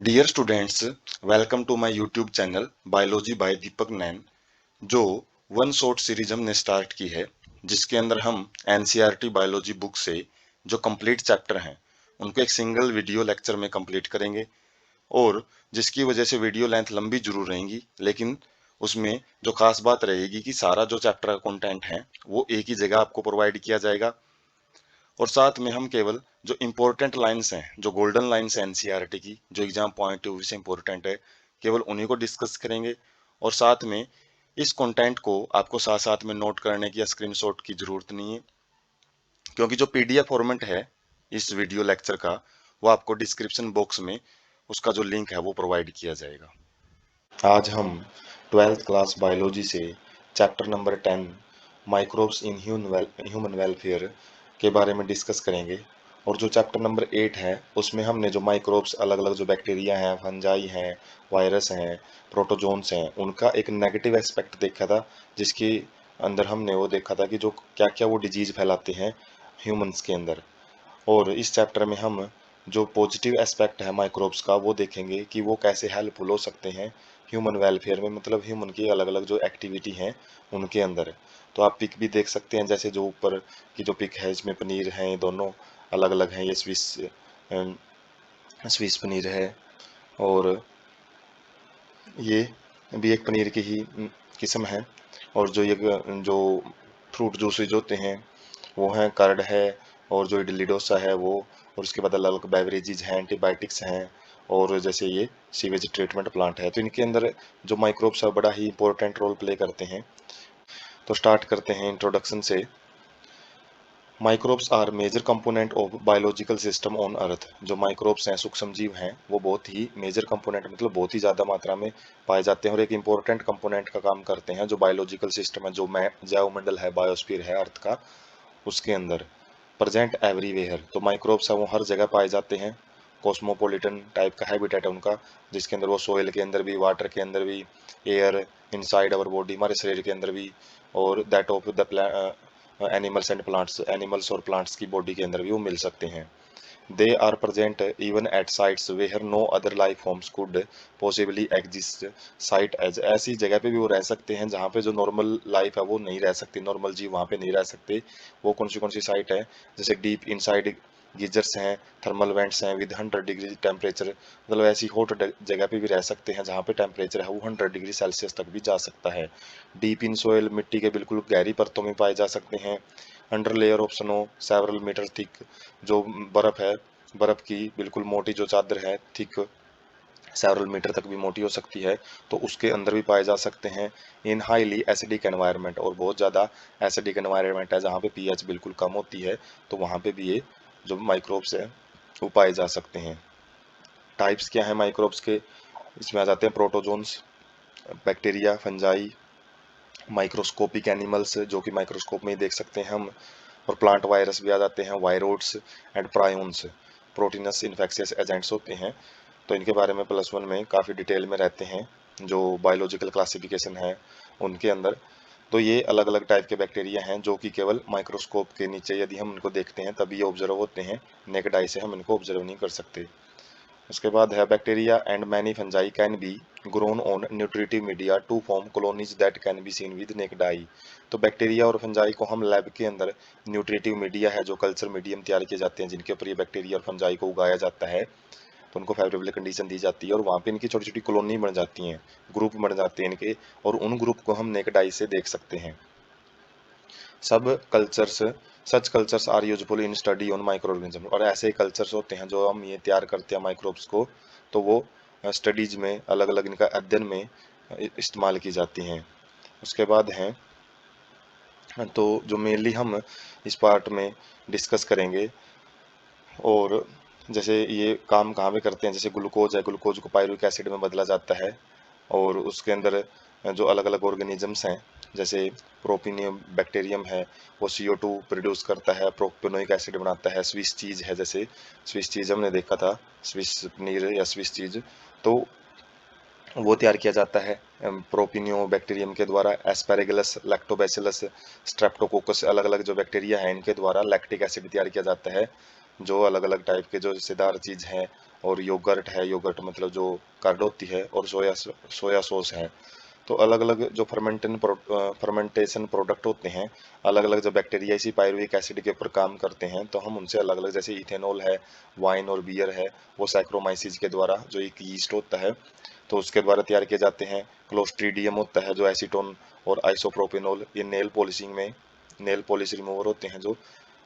Dear students, welcome to my YouTube channel biology by Deepak Nain. जो one shot series हमने start की है, जिसके अंदर हम एनसीईआरटी बायोलॉजी बुक से जो कंप्लीट चैप्टर हैं उनको एक सिंगल वीडियो लेक्चर में कंप्लीट करेंगे। और जिसकी वजह से वीडियो लेंथ लंबी जरूर रहेगी, लेकिन उसमें जो खास बात रहेगी कि सारा जो चैप्टर का कंटेंट है वो एक ही जगह आपको प्रोवाइड किया जाएगा। और साथ में हम केवल जो इम्पोर्टेंट लाइंस हैं, जो गोल्डन लाइंस हैं एनसीईआरटी की, जो एग्जाम पॉइंट ऑफ व्यू से इम्पोर्टेंट है, केवल उन्हीं को डिस्कस करेंगे। और साथ में इस कंटेंट को आपको साथ साथ में नोट करने की या स्क्रीनशॉट की जरूरत नहीं है, क्योंकि जो पीडीएफ फॉर्मेट है इस वीडियो लेक्चर का, वो आपको डिस्क्रिप्शन बॉक्स में उसका जो लिंक है वो प्रोवाइड किया जाएगा। आज हम 12th क्लास बायोलॉजी से chapter number 10 microbes in human welfare के बारे में डिस्कस करेंगे। और जो चैप्टर नंबर 8 है उसमें हमने जो माइक्रोब्स अलग अलग जो बैक्टीरिया हैं, फंजाई हैं, वायरस हैं, प्रोटोजोन्स हैं, उनका एक नेगेटिव एस्पेक्ट देखा था, जिसके अंदर हमने वो देखा था कि जो क्या क्या वो डिजीज फैलाते हैं ह्यूमंस के अंदर। और इस चैप्टर में हम जो पॉजिटिव एस्पेक्ट है माइक्रोब्स का वो देखेंगे कि वो कैसे हेल्पफुल हो सकते हैं ह्यूमन वेलफेयर में, मतलब ह्यूमन की अलग अलग जो एक्टिविटी हैं उनके अंदर। तो आप पिक भी देख सकते हैं, जैसे जो ऊपर की जो पिक है इसमें पनीर है, ये दोनों अलग अलग हैं। ये स्विस पनीर है, और ये भी एक पनीर की ही किस्म है। और जो ये जो फ्रूट जूसेज होते हैं वो हैं, कर्ड है, और जो इडली डोसा है वो, और उसके बाद अलग अलग बेवरेजेज हैं, एंटीबायोटिक्स हैं, और जैसे ये सीवेज ट्रीटमेंट प्लांट है। तो इनके अंदर जो माइक्रोब्स है बड़ा ही इंपॉर्टेंट रोल प्ले करते हैं। तो स्टार्ट करते हैं इंट्रोडक्शन से। Microbes are major component of biological system on earth. जो माइक्रोब्स हैं, सूक्ष्म जीव हैं, वो बहुत ही मेजर कंपोनेंट, मतलब बहुत ही ज़्यादा मात्रा में पाए जाते हैं और एक इंपॉर्टेंट कंपोनेंट का काम करते हैं जो बायोलॉजिकल सिस्टम है, जो जैवमंडल है, बायोस्फीयर है अर्थ का, उसके अंदर प्रेजेंट एवरीवेयर। तो माइक्रोब्स है वो हर जगह पाए जाते हैं। कॉस्मोपॉलिटन टाइप का हैबिटेट है उनका, जिसके अंदर वो सोइल के अंदर भी, वाटर के अंदर भी, एयर, इनसाइड आवर बॉडी, हमारे शरीर के अंदर भी, और that of the animals and plants, animals और प्लांट्स की बॉडी के अंदर भी वो मिल सकते हैं। They are present even at sites where no other life forms could possibly exist. Site as, ऐसी जगह पे भी वो रह सकते हैं जहाँ पे जो नॉर्मल लाइफ है वो नहीं रह सकती, नॉर्मल जीव वहाँ पे नहीं रह सकते। वो कौन सी साइट है? जैसे डीप इनसाइड गीजर्स हैं, थर्मल वेंट्स हैं विद 100 डिग्री टेम्परेचर, मतलब ऐसी हॉट जगह पे भी रह सकते हैं जहाँ पे टेम्परेचर है वो 100 डिग्री सेल्सियस तक भी जा सकता है। डीप इन सोयल, मिट्टी के बिल्कुल गहरी परतों में पाए जा सकते हैं। Under layer of snow several metre thick, जो बर्फ है, बर्फ की बिल्कुल मोटी जो चादर है, थिक, सेवरल मीटर तक भी मोटी हो सकती है, तो उसके अंदर भी पाए जा सकते हैं। इन हाईली एसिडिक एनवायरनमेंट, और बहुत ज़्यादा एसिडिक एनवायरनमेंट है जहाँ पे पीएच बिल्कुल कम होती है, तो वहाँ पे भी ये जो माइक्रोब्स है वो पाए जा सकते हैं। टाइप्स क्या है माइक्रोब्स के? इसमें आ जाते हैं protozoans, bacteria, fungi, microscopic animals जो कि माइक्रोस्कोप में ही देख सकते हैं हम, और प्लांट वायरस भी आ जाते हैं, viroids and prions, proteinous infectious agents होते हैं। तो इनके बारे में +1 में काफ़ी डिटेल में रहते हैं, जो बायोलॉजिकल क्लासिफिकेशन है उनके अंदर। तो ये अलग अलग टाइप के बैक्टीरिया हैं जो कि केवल माइक्रोस्कोप के नीचे यदि हम इनको देखते हैं तभी ये ऑब्जर्व होते हैं, नेकेड आई से हम इनको ऑब्जर्व नहीं कर सकते। उसके बाद है bacteria and many fungi can be grown on nutritive media to form colonies that can be seen with naked eye. तो बैक्टीरिया और फंजाई को हम लैब के अंदर, न्यूट्रिटिव मीडिया है जो कल्चर मीडियम तैयार किए जाते हैं जिनके ऊपर ये बैक्टीरिया और फंजाई को उगाया जाता है, तो उनको फेवरेबल कंडीशन दी जाती है और वहाँ पे इनकी छोटी छोटी कॉलोनी बन जाती हैं, ग्रुप बन जाते हैं इनके, और उन ग्रुप को हम नेक्ड आई से देख सकते हैं। सब cultures such cultures are useful in study on micro organism, और ऐसे कल्चर्स होते हैं जो हम ये तैयार करते हैं माइक्रोब्स को, तो वो स्टडीज में अलग अलग इनका अध्ययन में इस्तेमाल की जाती हैं। उसके बाद हैं, तो जो मेनली हम इस पार्ट में डिस्कस करेंगे, और जैसे ये काम कहाँ पे करते हैं, जैसे ग्लूकोज है, ग्लूकोज को पायरुविक एसिड में बदला जाता है, और उसके अंदर जो अलग अलग ऑर्गेनिजम्स हैं, जैसे प्रोपिनियम बैक्टीरियम है, वो CO2 प्रोड्यूस करता है, प्रोपिनोइक एसिड बनाता है। स्विस चीज़ है, जैसे स्विस चीज़ हमने देखा था, स्विस पनीर या स्विस चीज़, तो वो तैयार किया जाता है प्रोपिनियो बैक्टीरियम के द्वारा। एस्पेरेगलस, लैक्टोबैसिलस, स्ट्रेप्टोकोकस, अलग अलग जो बैक्टीरिया हैं इनके द्वारा लैक्टिक एसिड तैयार किया जाता है। जो अलग अलग टाइप के जो रिश्तेदार चीज़ हैं, और योगर्ट है, योगर्ट मतलब जो कर्ड होती है, और सोया सॉस है। तो अलग अलग जो फर्मेंटेशन प्रोडक्ट होते हैं, अलग अलग जो बैक्टीरिया इसी पायरुविक एसिड के ऊपर काम करते हैं, तो हम उनसे अलग अलग, जैसे इथेनॉल है, वाइन और बियर है, वो सैक्रोमाइसिस के द्वारा, जो एक यीस्ट होता है, तो उसके द्वारा तैयार किए जाते हैं। क्लोस्ट्रीडियम होता है जो एसीटोन और आइसोप्रोपेनॉल, ये नेल पॉलिशिंग में, नेल पॉलिश रिमूवर होते हैं जो,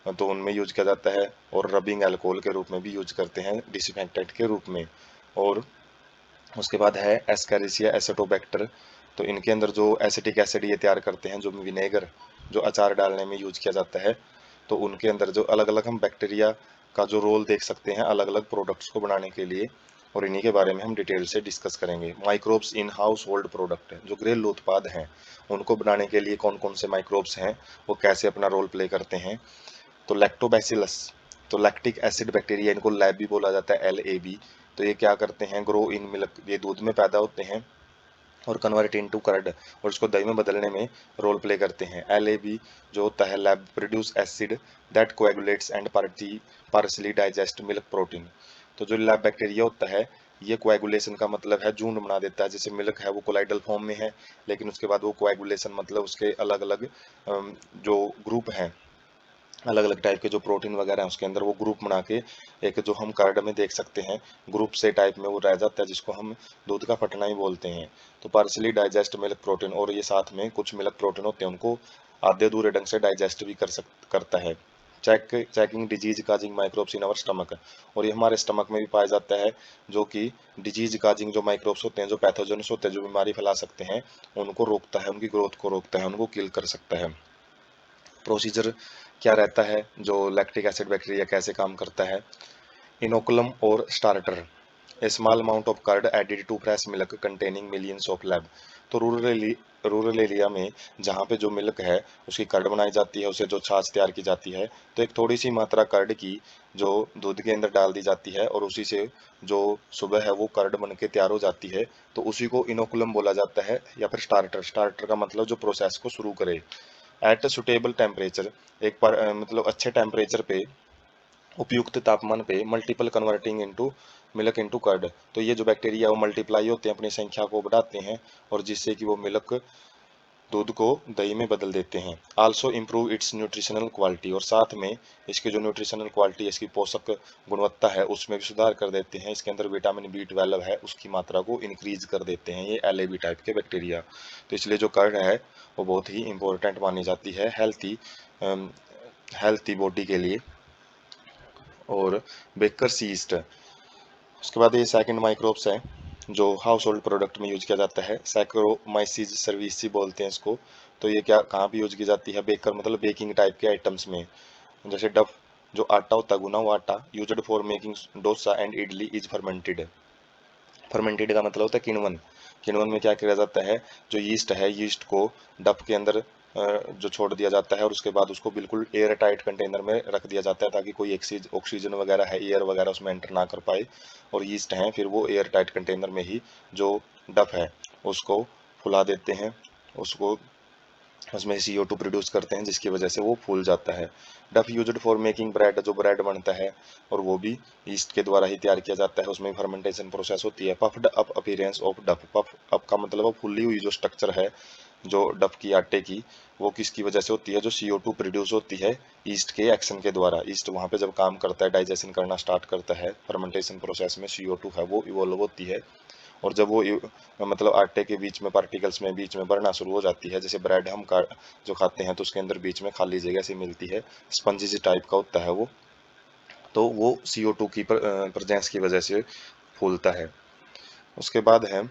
तो उनमें यूज किया जाता है। और रबिंग अल्कोहल के रूप में भी यूज करते हैं, डिसइंफेक्टेंट के रूप में। और उसके बाद है एस्कैरिसिया एसिटोबैक्टर, तो इनके अंदर जो एसिटिक एसिड ये तैयार करते हैं, जो विनेगर जो अचार डालने में यूज किया जाता है, तो उनके अंदर जो अलग अलग हम बैक्टीरिया का जो रोल देख सकते हैं अलग अलग प्रोडक्ट्स को बनाने के लिए, और इन्हीं के बारे में हम डिटेल से डिस्कस करेंगे। Microbes in house hold product, जो घरेलू उत्पाद हैं उनको बनाने के लिए कौन कौन से माइक्रोब्स हैं, वो कैसे अपना रोल प्ले करते हैं। तो लैक्टोबैसिलस, तो लैक्टिक एसिड बैक्टीरिया, इनको लैब भी बोला जाता है, LAB। तो ये क्या करते हैं, ग्रो इन मिल्क, ये दूध में पैदा होते हैं और कन्वर्ट इनटू कर्ड, और उसको दही में बदलने में रोल प्ले करते हैं। LAB जो होता है lab produce acid that coagulates and partially digest milk protein. तो जो लैब बैक्टीरिया होता है, ये कोएगुलेशन का मतलब है जून बना देता है। जैसे मिल्क है वो कोलाइडल फॉर्म में है, लेकिन उसके बाद वो कोएगुलेशन मतलब उसके अलग अलग जो ग्रुप हैं, अलग अलग टाइप के जो प्रोटीन वगैरह हैं उसके अंदर वो ग्रुप बना के, एक जो हम कार्ड में देख सकते हैं ग्रुप से टाइप में वो रह जाता है, जिसको हम दूध का फटना ही बोलते हैं। तो पार्सली डाइजेस्ट मिल्क प्रोटीन, और ये साथ में कुछ मिल्क प्रोटीन होते हैं उनको आधे अधूरे ढंग से डाइजेस्ट भी करता है। Checking disease causing microbes in our stomach, और ये हमारे स्टमक में भी पाया जाता है, जो कि डिजीज काजिंग जो माइक्रोब्स होते हैं, जो पैथोजेंस होते हैं, जो बीमारी फैला सकते हैं, उनको रोकता है, उनकी ग्रोथ को रोकता है, उनको किल कर सकता है। प्रोसीजर क्या रहता है, जो लैक्टिक एसिड बैक्टीरिया कैसे काम करता है। इनोकुलम और starter, a small amount of curd added to fresh milk containing millions of LAB. तो रूरल एरिया में जहाँ पे जो मिल्क है उसकी कर्ड बनाई जाती है, उसे जो छाछ तैयार की जाती है, तो एक थोड़ी सी मात्रा कर्ड की जो दूध के अंदर डाल दी जाती है, और उसी से जो सुबह है वो कर्ड बन के तैयार हो जाती है, तो उसी को इनोकुलम बोला जाता है। या फिर स्टार्टर, स्टार्टर का मतलब जो प्रोसेस को शुरू करे। एट सुटेबल टेम्परेचर, एक बार मतलब अच्छे टेम्परेचर पे, उपयुक्त तापमान पे, multiple converting into milk into curd, तो ये जो बैक्टीरिया वो मल्टीप्लाई होते हैं, अपनी संख्या को बढ़ाते हैं, और जिससे कि वो मिल्क दूध को दही में बदल देते हैं। Also improve it's nutritional quality, और साथ में इसके जो न्यूट्रिशनल क्वालिटी, इसकी पोषक गुणवत्ता है उसमें भी सुधार कर देते हैं। इसके अंदर विटामिन B12 है, उसकी मात्रा को इंक्रीज कर देते हैं ये LAB टाइप के बैक्टीरिया। तो इसलिए जो कर्ड है वो बहुत ही इंपॉर्टेंट मानी जाती है हेल्थी बॉडी के लिए। और बेकर यीस्ट, उसके बाद ये सेकंड माइक्रोब्स है जो हाउस होल्ड प्रोडक्ट में यूज किया जाता है, सैक्रोमाइसिस सर्विसी बोलते हैं इसको। तो ये क्या कहाँ पे यूज की जाती है, बेकर मतलब बेकिंग टाइप के आइटम्स में। जैसे डफ, जो आटा होता है, गुना हुआ आटा, used for making dosa and idli, is fermented. Fermented का मतलब होता है किण्वन। किण्वन में क्या किया जाता है, जो यीस्ट है, यीस्ट को डफ के अंदर जो छोड़ दिया जाता है, और उसके बाद उसको बिल्कुल एयर टाइट कंटेनर में रख दिया जाता है, ताकि कोई ऑक्सीजन वगैरह है, एयर वगैरह उसमें एंटर ना कर पाए। और यीस्ट हैं फिर वो एयर टाइट कंटेनर में ही जो डफ है उसको फुला देते हैं, उसको उसमें CO2 प्रोड्यूस करते हैं, जिसकी वजह से वो फूल जाता है। डफ यूज्ड फॉर मेकिंग ब्रेड, जो ब्रेड बनता है और वो भी ईस्ट के द्वारा ही तैयार किया जाता है, उसमें फर्मेंटेशन प्रोसेस होती है। पफ्ड अप अपीयरेंस ऑफ डफ, पफ अप का मतलब फुली हुई जो स्ट्रक्चर है जो डफ की आटे की, वो किसकी वजह से होती है, जो CO2 प्रोड्यूस होती है ईस्ट के एक्शन के द्वारा। ईस्ट वहाँ पे जब काम करता है, डाइजेशन करना स्टार्ट करता है, फर्मेंटेशन प्रोसेस में CO2 है वो इवोल्व होती है, और जब वो मतलब आटे के बीच में पार्टिकल्स में बीच में बढ़ना शुरू हो जाती है, जैसे ब्रेड हम जो खाते हैं तो उसके अंदर बीच में खाली जगह सी मिलती है, स्पंजी टाइप का होता है वो, तो वो CO2 की प्रेजेंस की वजह से फूलता है। उसके बाद है,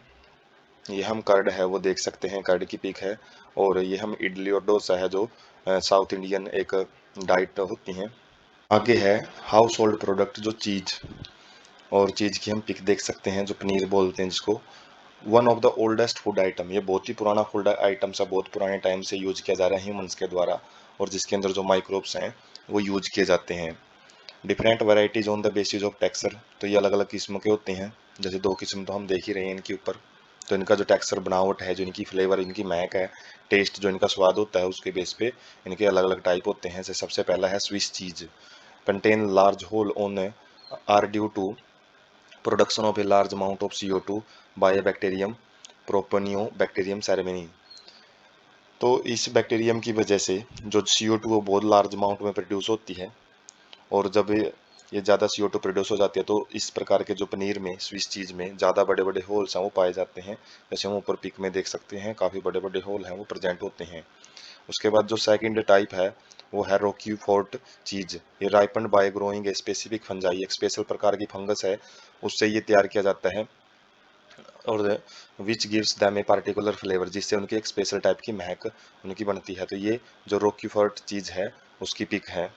ये हम कर्ड है वो देख सकते हैं, कर्ड की पिक है। और ये हम इडली और डोसा है जो साउथ इंडियन एक डाइट होती हैं। आगे है हाउस होल्ड प्रोडक्ट, जो चीज, और चीज की हम पिक देख सकते हैं, जो पनीर बोलते हैं जिसको। One of the oldest food item, ये बहुत ही पुराना फूड आइटम सा, बहुत पुराने टाइम से यूज किया जा रहा है ह्यूमंस के द्वारा, और जिसके अंदर जो माइक्रोब्स हैं वो यूज किए जाते हैं। Different varieties on the basis of texture, तो ये अलग अलग किस्म के होते हैं, जैसे दो किस्म तो हम देख ही रहे हैं इनके ऊपर। तो इनका जो टेक्सचर बनावट है, जो इनकी फ्लेवर, इनकी महक है, टेस्ट जो इनका स्वाद होता है, उसके बेस पे इनके अलग अलग टाइप होते हैं। जैसे सबसे पहला है Swiss cheese. contain large hole on are due to production of a large amount of CO2 by a bacterium Propionibacterium cerevisiae। तो इस बैक्टीरियम की वजह से जो CO2 वो बहुत लार्ज अमाउंट में प्रोड्यूस होती है, और जब ये ज़्यादा CO2 प्रोड्यूस हो जाती है तो इस प्रकार के जो पनीर में स्विस चीज़ में ज़्यादा बड़े बड़े होल्स हैं वो पाए जाते हैं। जैसे हम ऊपर पिक में देख सकते हैं, काफ़ी बड़े बड़े होल हैं वो प्रेजेंट होते हैं। उसके बाद जो सेकंड टाइप है वो है रोक्यूफोर्ट चीज। ये ripened by growing a specific fungi, एक स्पेशल प्रकार की फंगस है, उससे ये तैयार किया जाता है, और which gives them a particular flavour, जिससे उनकी एक स्पेशल टाइप की महक उनकी बनती है। तो ये जो रोक्यूफोर्ट चीज है उसकी पिक है।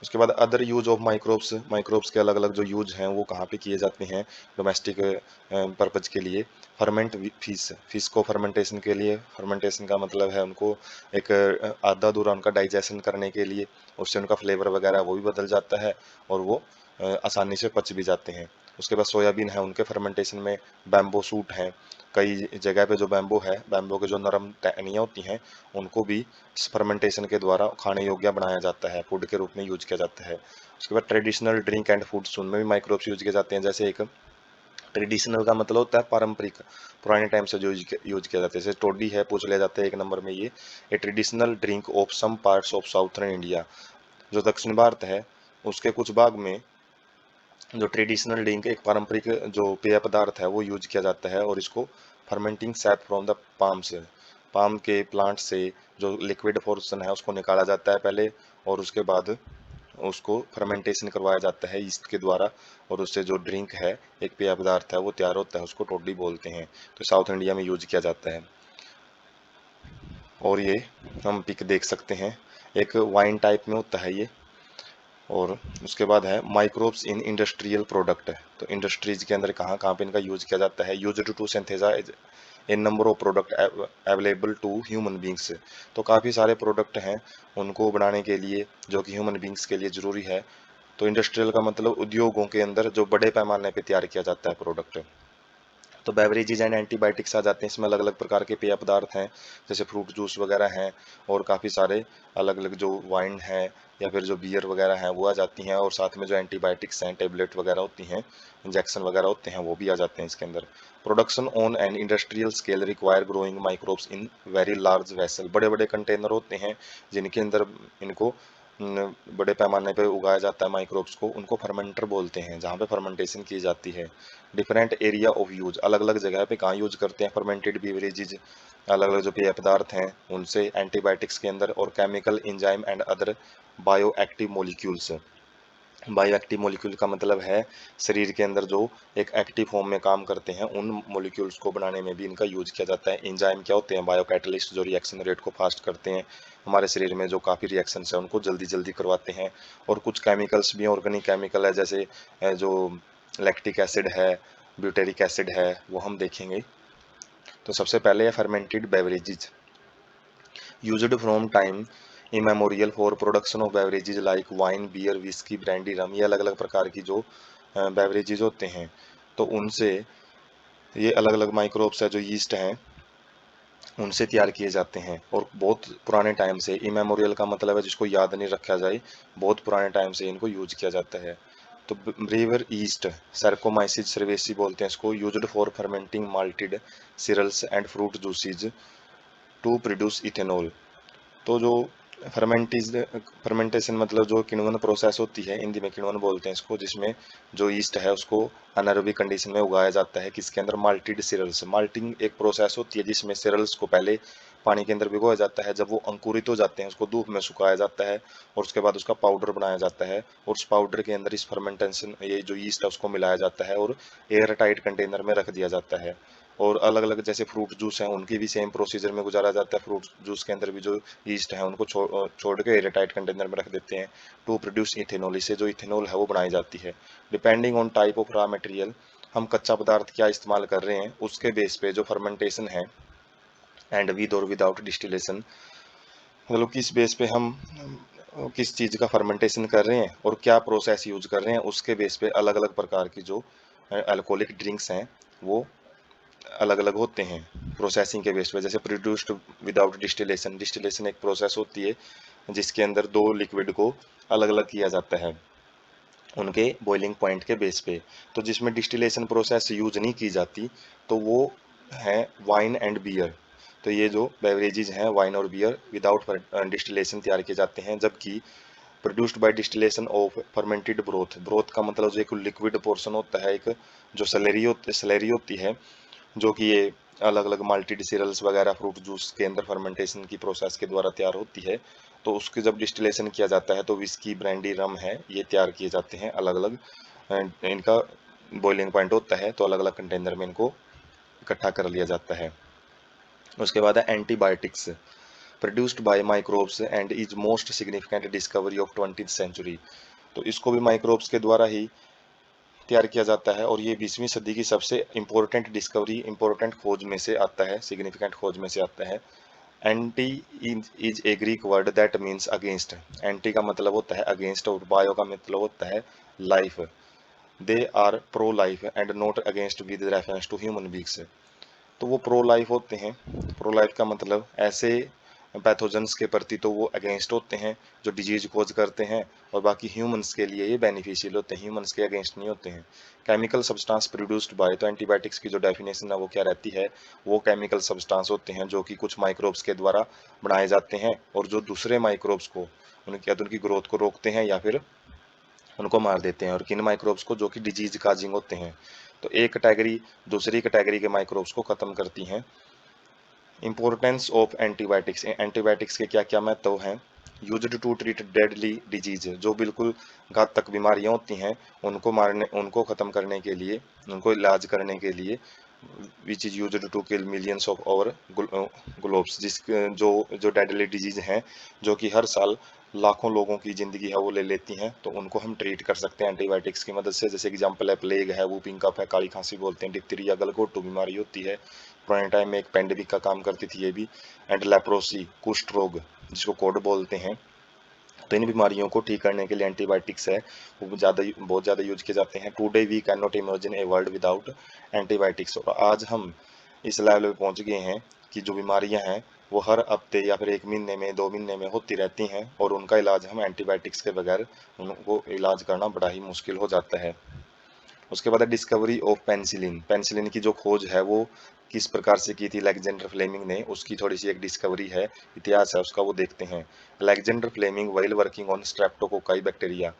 उसके बाद other use of microbes, microbes के अलग अलग जो यूज हैं वो कहाँ पे किए जाते हैं डोमेस्टिक पर्पज के लिए। फर्मेंट फिश, फिश को फर्मेंटेशन के लिए, फर्मेंटेशन का मतलब है उनको एक आधा अधूरा उनका डाइजेशन करने के लिए, उससे उनका फ्लेवर वगैरह वो भी बदल जाता है और वो आसानी से पच भी जाते हैं। उसके बाद सोयाबीन है, उनके फर्मेंटेशन में बैम्बो सूट हैं, कई जगह पे जो बैम्बो है, बैम्बो के जो नरम टहनियाँ होती हैं उनको भी फर्मेंटेशन के द्वारा खाने योग्य बनाया जाता है, फूड के रूप में यूज किया जाता है। उसके बाद ट्रेडिशनल ड्रिंक एंड फूड्स, उनमें भी माइक्रोब्स यूज किए जाते हैं। जैसे एक ट्रेडिशनल का मतलब होता है पारंपरिक, पुराने टाइम से जो यूज किया जाता है। जैसे टोडी है, पूछ लिया जाता है एक नंबर में, ये a traditional drink of some parts of southern India, जो दक्षिण भारत है उसके कुछ भाग में जो ट्रेडिशनल ड्रिंक, एक पारंपरिक जो पेय पदार्थ है वो यूज किया जाता है, और इसको fermenting SAP from the palm से, पाम के प्लांट से जो लिक्विड पोर्शन है उसको निकाला जाता है पहले, और उसके बाद उसको फर्मेंटेशन करवाया जाता है ईस्ट के द्वारा, और उससे जो ड्रिंक है, एक पेय पदार्थ है वो तैयार होता है, उसको टोडी बोलते हैं। तो साउथ इंडिया में यूज किया जाता है। और ये हम पिक देख सकते हैं, एक वाइन टाइप में होता है ये। और उसके बाद है माइक्रोब्स इन इंडस्ट्रियल प्रोडक्ट, तो इंडस्ट्रीज के अंदर कहाँ कहाँ पे इनका यूज किया जाता है। Use to synthesise a number of product available to human beings, तो काफ़ी सारे प्रोडक्ट हैं उनको बनाने के लिए जो कि ह्यूमन बींग्स के लिए ज़रूरी है। तो इंडस्ट्रियल का मतलब उद्योगों के अंदर जो बड़े पैमाने पे तैयार किया जाता है प्रोडक्ट। तो बेवरेजेज एंड एंटीबायोटिक्स आ जाते हैं इसमें, अलग अलग प्रकार के पेय पदार्थ हैं, जैसे फ्रूट जूस वगैरह हैं, और काफ़ी सारे अलग अलग जो वाइन है या फिर जो बियर वगैरह हैं वो आ जाती हैं, और साथ में जो एंटीबायोटिक्स हैं, टेबलेट वगैरह होती हैं, इंजेक्शन वगैरह होते हैं, वो भी आ जाते हैं इसके अंदर। Production on an industrial scale require growing microbes in very large vessel, बड़े बड़े कंटेनर होते हैं जिनके अंदर इनको बड़े पैमाने पे उगाया जाता है माइक्रोब्स को, उनको फर्मेंटर बोलते हैं, जहाँ पे फर्मेंटेशन की जाती है। डिफरेंट एरिया ऑफ यूज, अलग अलग जगह पे कहाँ यूज करते हैं फर्मेंटेड बेवरेजेज, अलग अलग जो पेय पदार्थ हैं उनसे, एंटीबायोटिक्स के अंदर, और chemical enzyme and other bio active molecules. Bio active molecule का मतलब है शरीर के अंदर जो एक एक्टिव फॉर्म में काम करते हैं, उन मोलिक्यूल्स को बनाने में भी इनका यूज किया जाता है। एंजाइम क्या होते हैं? बायो कैटलिस्ट, जो रिएक्शन रेट को फास्ट करते हैं, हमारे शरीर में जो काफ़ी रिएक्शंस है उनको जल्दी जल्दी करवाते हैं। और कुछ केमिकल्स भी हैं, ऑर्गेनिक केमिकल है, जैसे जो लैक्टिक एसिड है, ब्यूटेरिक एसिड है, वो हम देखेंगे। तो सबसे पहले है fermented beverages, used from time immemorial for production of beverages like wine, beer, whisky, brandy, rum, ये अलग अलग प्रकार की जो बेवरेजेज होते हैं, तो उनसे ये अलग अलग माइक्रोब्स है जो यीस्ट हैं उनसे तैयार किए जाते हैं, और बहुत पुराने टाइम से, इमेमोरियल का मतलब है जिसको याद नहीं रखा जाए, बहुत पुराने टाइम से इनको यूज किया जाता है। तो ब्रेवर ईस्ट, सैरकोमाइसिस सर्वेसी बोलते हैं इसको, used for fermenting malted cereals and fruit juices to produce ethanol. तो जो फर्मेंटिज फर्मेंटेशन मतलब जो किण्वन प्रोसेस होती है, हिंदी में किण्वन बोलते हैं इसको, जिसमें जो ईस्ट है उसको अनारोबिक कंडीशन में उगाया जाता है, किसके अंदर? Malted cereals. माल्टिंग एक प्रोसेस होती है जिसमें सीरियल्स को पहले पानी के अंदर भिगोया जाता है, जब वो अंकुरित हो जाते हैं उसको धूप में सुखाया जाता है, और उसके बाद उसका पाउडर बनाया जाता है, और उस पाउडर के अंदर इस फर्मेंटेशन, ये जो ईस्ट है उसको मिलाया जाता है और एयर टाइट कंटेनर में रख दिया जाता है। और अलग अलग जैसे फ्रूट जूस हैं उनकी भी सेम प्रोसीजर में गुजारा जाता है, फ्रूट जूस के अंदर भी जो ईस्ट है उनको छोड़ के एयर टाइट कंटेनर में रख देते हैं टू प्रोड्यूस इथेनॉल, इससे जो इथेनॉल है वो बनाई जाती है। Depending on type of raw material, हम कच्चा पदार्थ क्या इस्तेमाल कर रहे हैं उसके बेस पे जो फर्मेंटेशन है, एंड विद और विदाउट डिस्टिलेशन, मतलब किस बेस पे हम किस चीज़ का फर्मेंटेशन कर रहे हैं और क्या प्रोसेस यूज कर रहे हैं, उसके बेस पे अलग अलग प्रकार की जो अल्कोहलिक ड्रिंक्स हैं वो अलग अलग होते हैं प्रोसेसिंग के बेस पे। जैसे प्रोड्यूस्ड विदाउट डिस्टिलेशन, डिस्टिलेशन एक प्रोसेस होती है जिसके अंदर दो लिक्विड को अलग अलग किया जाता है उनके बॉइलिंग पॉइंट के बेस पे। तो जिसमें डिस्टिलेशन प्रोसेस यूज नहीं की जाती तो वो है वाइन एंड बियर। तो ये जो बेवरेजेज हैं वाइन और बियर विदाउट डिस्टिलेशन तैयार किए जाते हैं, जबकि produced by distillation of fermented broth. Broth का मतलब जो एक लिक्विड पोर्शन होता है, एक जो स्लरी होती है, जो कि ये अलग अलग माल्टी सीरियल्स वगैरह फ्रूट जूस के अंदर फर्मेंटेशन की प्रोसेस के द्वारा तैयार होती है। तो उसके जब डिस्टिलेशन किया जाता है तो विस्की ब्रांडी रम है ये तैयार किए जाते हैं अलग अलग। इनका बॉइलिंग पॉइंट होता है तो अलग अलग कंटेनर में इनको इकट्ठा कर लिया जाता है। उसके बाद है antibiotics produced by microbes and is most significant discovery of 20th century. तो इसको भी माइक्रोब्स के द्वारा ही तैयार किया जाता है और ये 20वीं सदी की सबसे इम्पोर्टेंट डिस्कवरी, इम्पोर्टेंट खोज में से आता है, सिग्निफिकेंट खोज में से आता है। Anti is a Greek word that means against. Anti का मतलब होता है अगेंस्ट और बायो का मतलब होता है life. They are pro life and not against with reference to human beings. तो वो प्रो लाइफ होते हैं। प्रो लाइफ का मतलब ऐसे पैथोजेंस के प्रति तो वो अगेंस्ट होते हैं जो डिजीज कोज करते हैं, और बाकी ह्यूमंस के लिए ये बेनिफिशियल होते हैं, ह्यूमंस के अगेंस्ट नहीं होते हैं। केमिकल सब्सटेंस प्रोड्यूस्ड बाय, तो एंटीबायोटिक्स की जो डेफिनेशन है वो क्या रहती है, वो केमिकल सब्सटेंस होते हैं जो कि कुछ माइक्रोब्स के द्वारा बनाए जाते हैं और जो दूसरे माइक्रोब्स को उनकी या तो उनकी ग्रोथ को रोकते हैं या फिर उनको मार देते हैं, और किन माइक्रोब्स को जो कि डिजीज काजिंग होते हैं। तो एक कैटेगरी दूसरी कैटेगरी के माइक्रोब्स को खत्म करती हैं। इंपॉर्टेंस ऑफ एंटीबायोटिक्स, एंटीबायोटिक्स के क्या क्या महत्व हैं। Used to treat deadly disease, जो बिल्कुल घातक बीमारियां होती हैं उनको मारने, उनको खत्म करने के लिए, उनको इलाज करने के लिए, which is used to kill millions of और ग्लोब्स, जिस जो जो डेडली डिजीज हैं जो कि हर साल लाखों लोगों की जिंदगी है वो ले लेती हैं, तो उनको हम ट्रीट कर सकते हैं एंटीबायोटिक्स की मदद से। जैसे एग्जांपल है प्लेग है, वूपिंग कफ है, काली खांसी बोलते हैं, डिप्थीरिया गलघोटू बीमारी होती है, पुराने टाइम में एक पेंडेमिक का काम करती थी ये भी, एंड लेप्रोसी कुष्ठ रोग जिसको कोड बोलते हैं। तो इन बीमारियों को ठीक करने के लिए एंटीबायोटिक्स है वो बहुत ज़्यादा यूज किए जाते हैं। Today we can not imagine a world without antibiotics. और आज हम इस लेवल पे पहुंच गए हैं कि जो बीमारियां हैं वो हर हफ्ते या फिर एक महीने में 2 महीने में होती रहती हैं, और उनका इलाज हम एंटीबायोटिक्स के बगैर उनको इलाज करना बड़ा ही मुश्किल हो जाता है। उसके बाद है डिस्कवरी ऑफ पेनिसिलिन। पेनिसिलिन की जो खोज है वो किस प्रकार से की थी अलेक्जेंडर फ्लेमिंग ने, उसकी थोड़ी सी एक डिस्कवरी है, इतिहास है उसका, वो देखते हैं। Alexander Fleming while working on streptococci bacteria.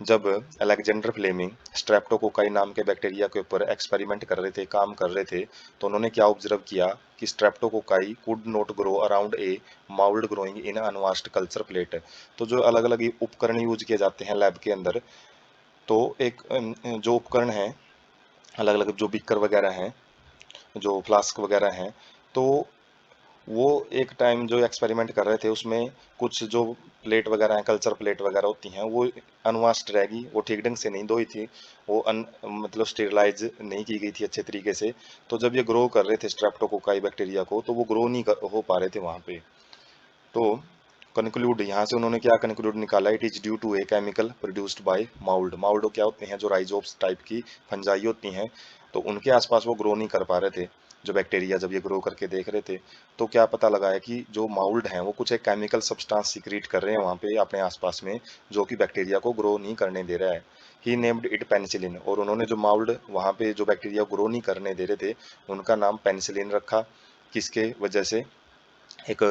जब अलेक्जेंडर फ्लेमिंग स्ट्रेप्टोकोकाई नाम के बैक्टीरिया के ऊपर एक्सपेरिमेंट कर रहे थे, काम कर रहे थे, तो उन्होंने क्या ऑब्जर्व किया कि streptococci could not grow around a mould growing in unwashed culture plate. तो जो अलग अलग उपकरण यूज किए जाते हैं लैब के अंदर, तो एक जो उपकरण है अलग अलग जो बीकर वगैरह हैं, जो फ्लास्क वगैरह हैं, तो वो एक टाइम जो एक्सपेरिमेंट कर रहे थे उसमें कुछ जो प्लेट वगैरह हैं, कल्चर प्लेट वगैरह होती हैं, वो अनवास्ट रहेगी, वो ठीक ढंग से नहीं धोई थी, वो मतलब स्टेरिलाइज नहीं की गई थी अच्छे तरीके से। तो जब ये ग्रो कर रहे थे स्ट्रेप्टोकोकाई बैक्टीरिया को, तो वो ग्रो नहीं हो पा रहे थे वहाँ पे। तो कंक्लूड यहाँ से उन्होंने क्या कंक्लूड निकाला, it is due to a chemical produced by mould. Mould क्या होते हैं, जो राइजोप्स टाइप की फंजाई होती हैं, तो उनके आसपास वो ग्रो नहीं कर पा रहे थे जो बैक्टीरिया। जब ये ग्रो करके देख रहे थे तो क्या पता लगा है कि जो माउल्ड हैं वो कुछ एक केमिकल सब्सटेंस सीक्रेट कर रहे हैं वहाँ पे अपने आसपास में, जो कि बैक्टीरिया को ग्रो नहीं करने दे रहा है। ही नेम्ड इट पेनिसिलिन, और उन्होंने जो माउल्ड वहाँ पे जो बैक्टीरिया ग्रो नहीं करने दे रहे थे उनका नाम पेनिसिलिन रखा। किसके वजह से, एक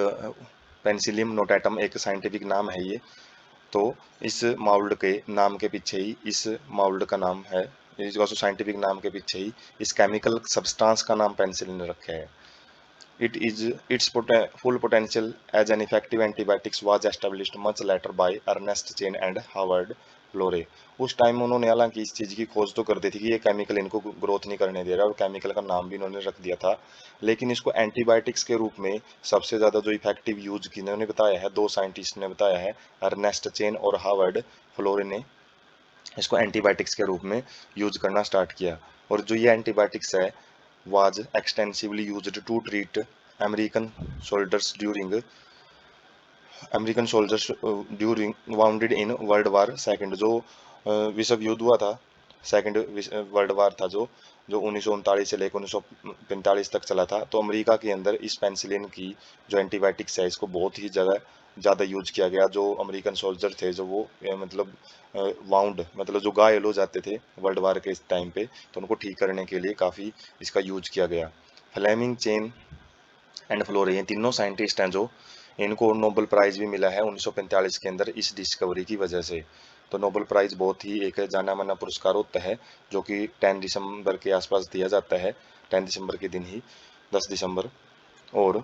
पेनिसिलियम नोटाटम एक साइंटिफिक नाम है ये। तो इस माउल्ड के नाम के पीछे ही, इस माउल्ड का नाम है, इसका साइंटिफिक नाम के पीछे ही इस केमिकल सब्सटेंस का नाम पेनिसिलिन रखा है। It is its full potential as an effective antibiotics was established much later by Ernest Chain and Howard Florey। उस टाइम उन्होंने हालांकि इस चीज़ की खोज तो कर दी थी कि ये केमिकल इनको ग्रोथ नहीं करने दे रहा, और केमिकल का नाम भी उन्होंने रख दिया था, लेकिन इसको एंटीबायोटिक्स के रूप में सबसे ज़्यादा जो इफेक्टिव यूज की उन्होंने बताया है, दो साइंटिस्ट ने बताया है, अर्नेस्ट चेन और हावर्ड फ्लोरे ने इसको एंटीबायोटिक्स के रूप में यूज करना स्टार्ट किया। और जो ये एंटीबायोटिक्स है was extensively used to treat American soldiers during American soldiers during wounded in World War II। जो विश्व युद्ध हुआ था, सेकेंड वर्ल्ड वार था जो, जो 1939 से लेकर 1945 तक चला था। तो अमेरिका के अंदर इस पेनिसिलिन की जो एंटीबायोटिक्स है इसको बहुत ही ज़्यादा यूज किया गया। जो अमेरिकन सोल्जर थे जो वो मतलब वाउंड मतलब जो घायल हो जाते थे वर्ल्ड वार के टाइम पे, तो उनको ठीक करने के लिए काफ़ी इसका यूज किया गया। फ्लेमिंग, चेन एंड फ्लोरे, ये तीनों साइंटिस्ट हैं जो इनको नोबेल प्राइज भी मिला है 1945 के अंदर इस डिस्कवरी की वजह से। तो नोबेल प्राइज बहुत ही एक जाना माना पुरस्कार होता है जो कि 10 दिसंबर के आसपास दिया जाता है, 10 दिसंबर के दिन ही, 10 दिसंबर। और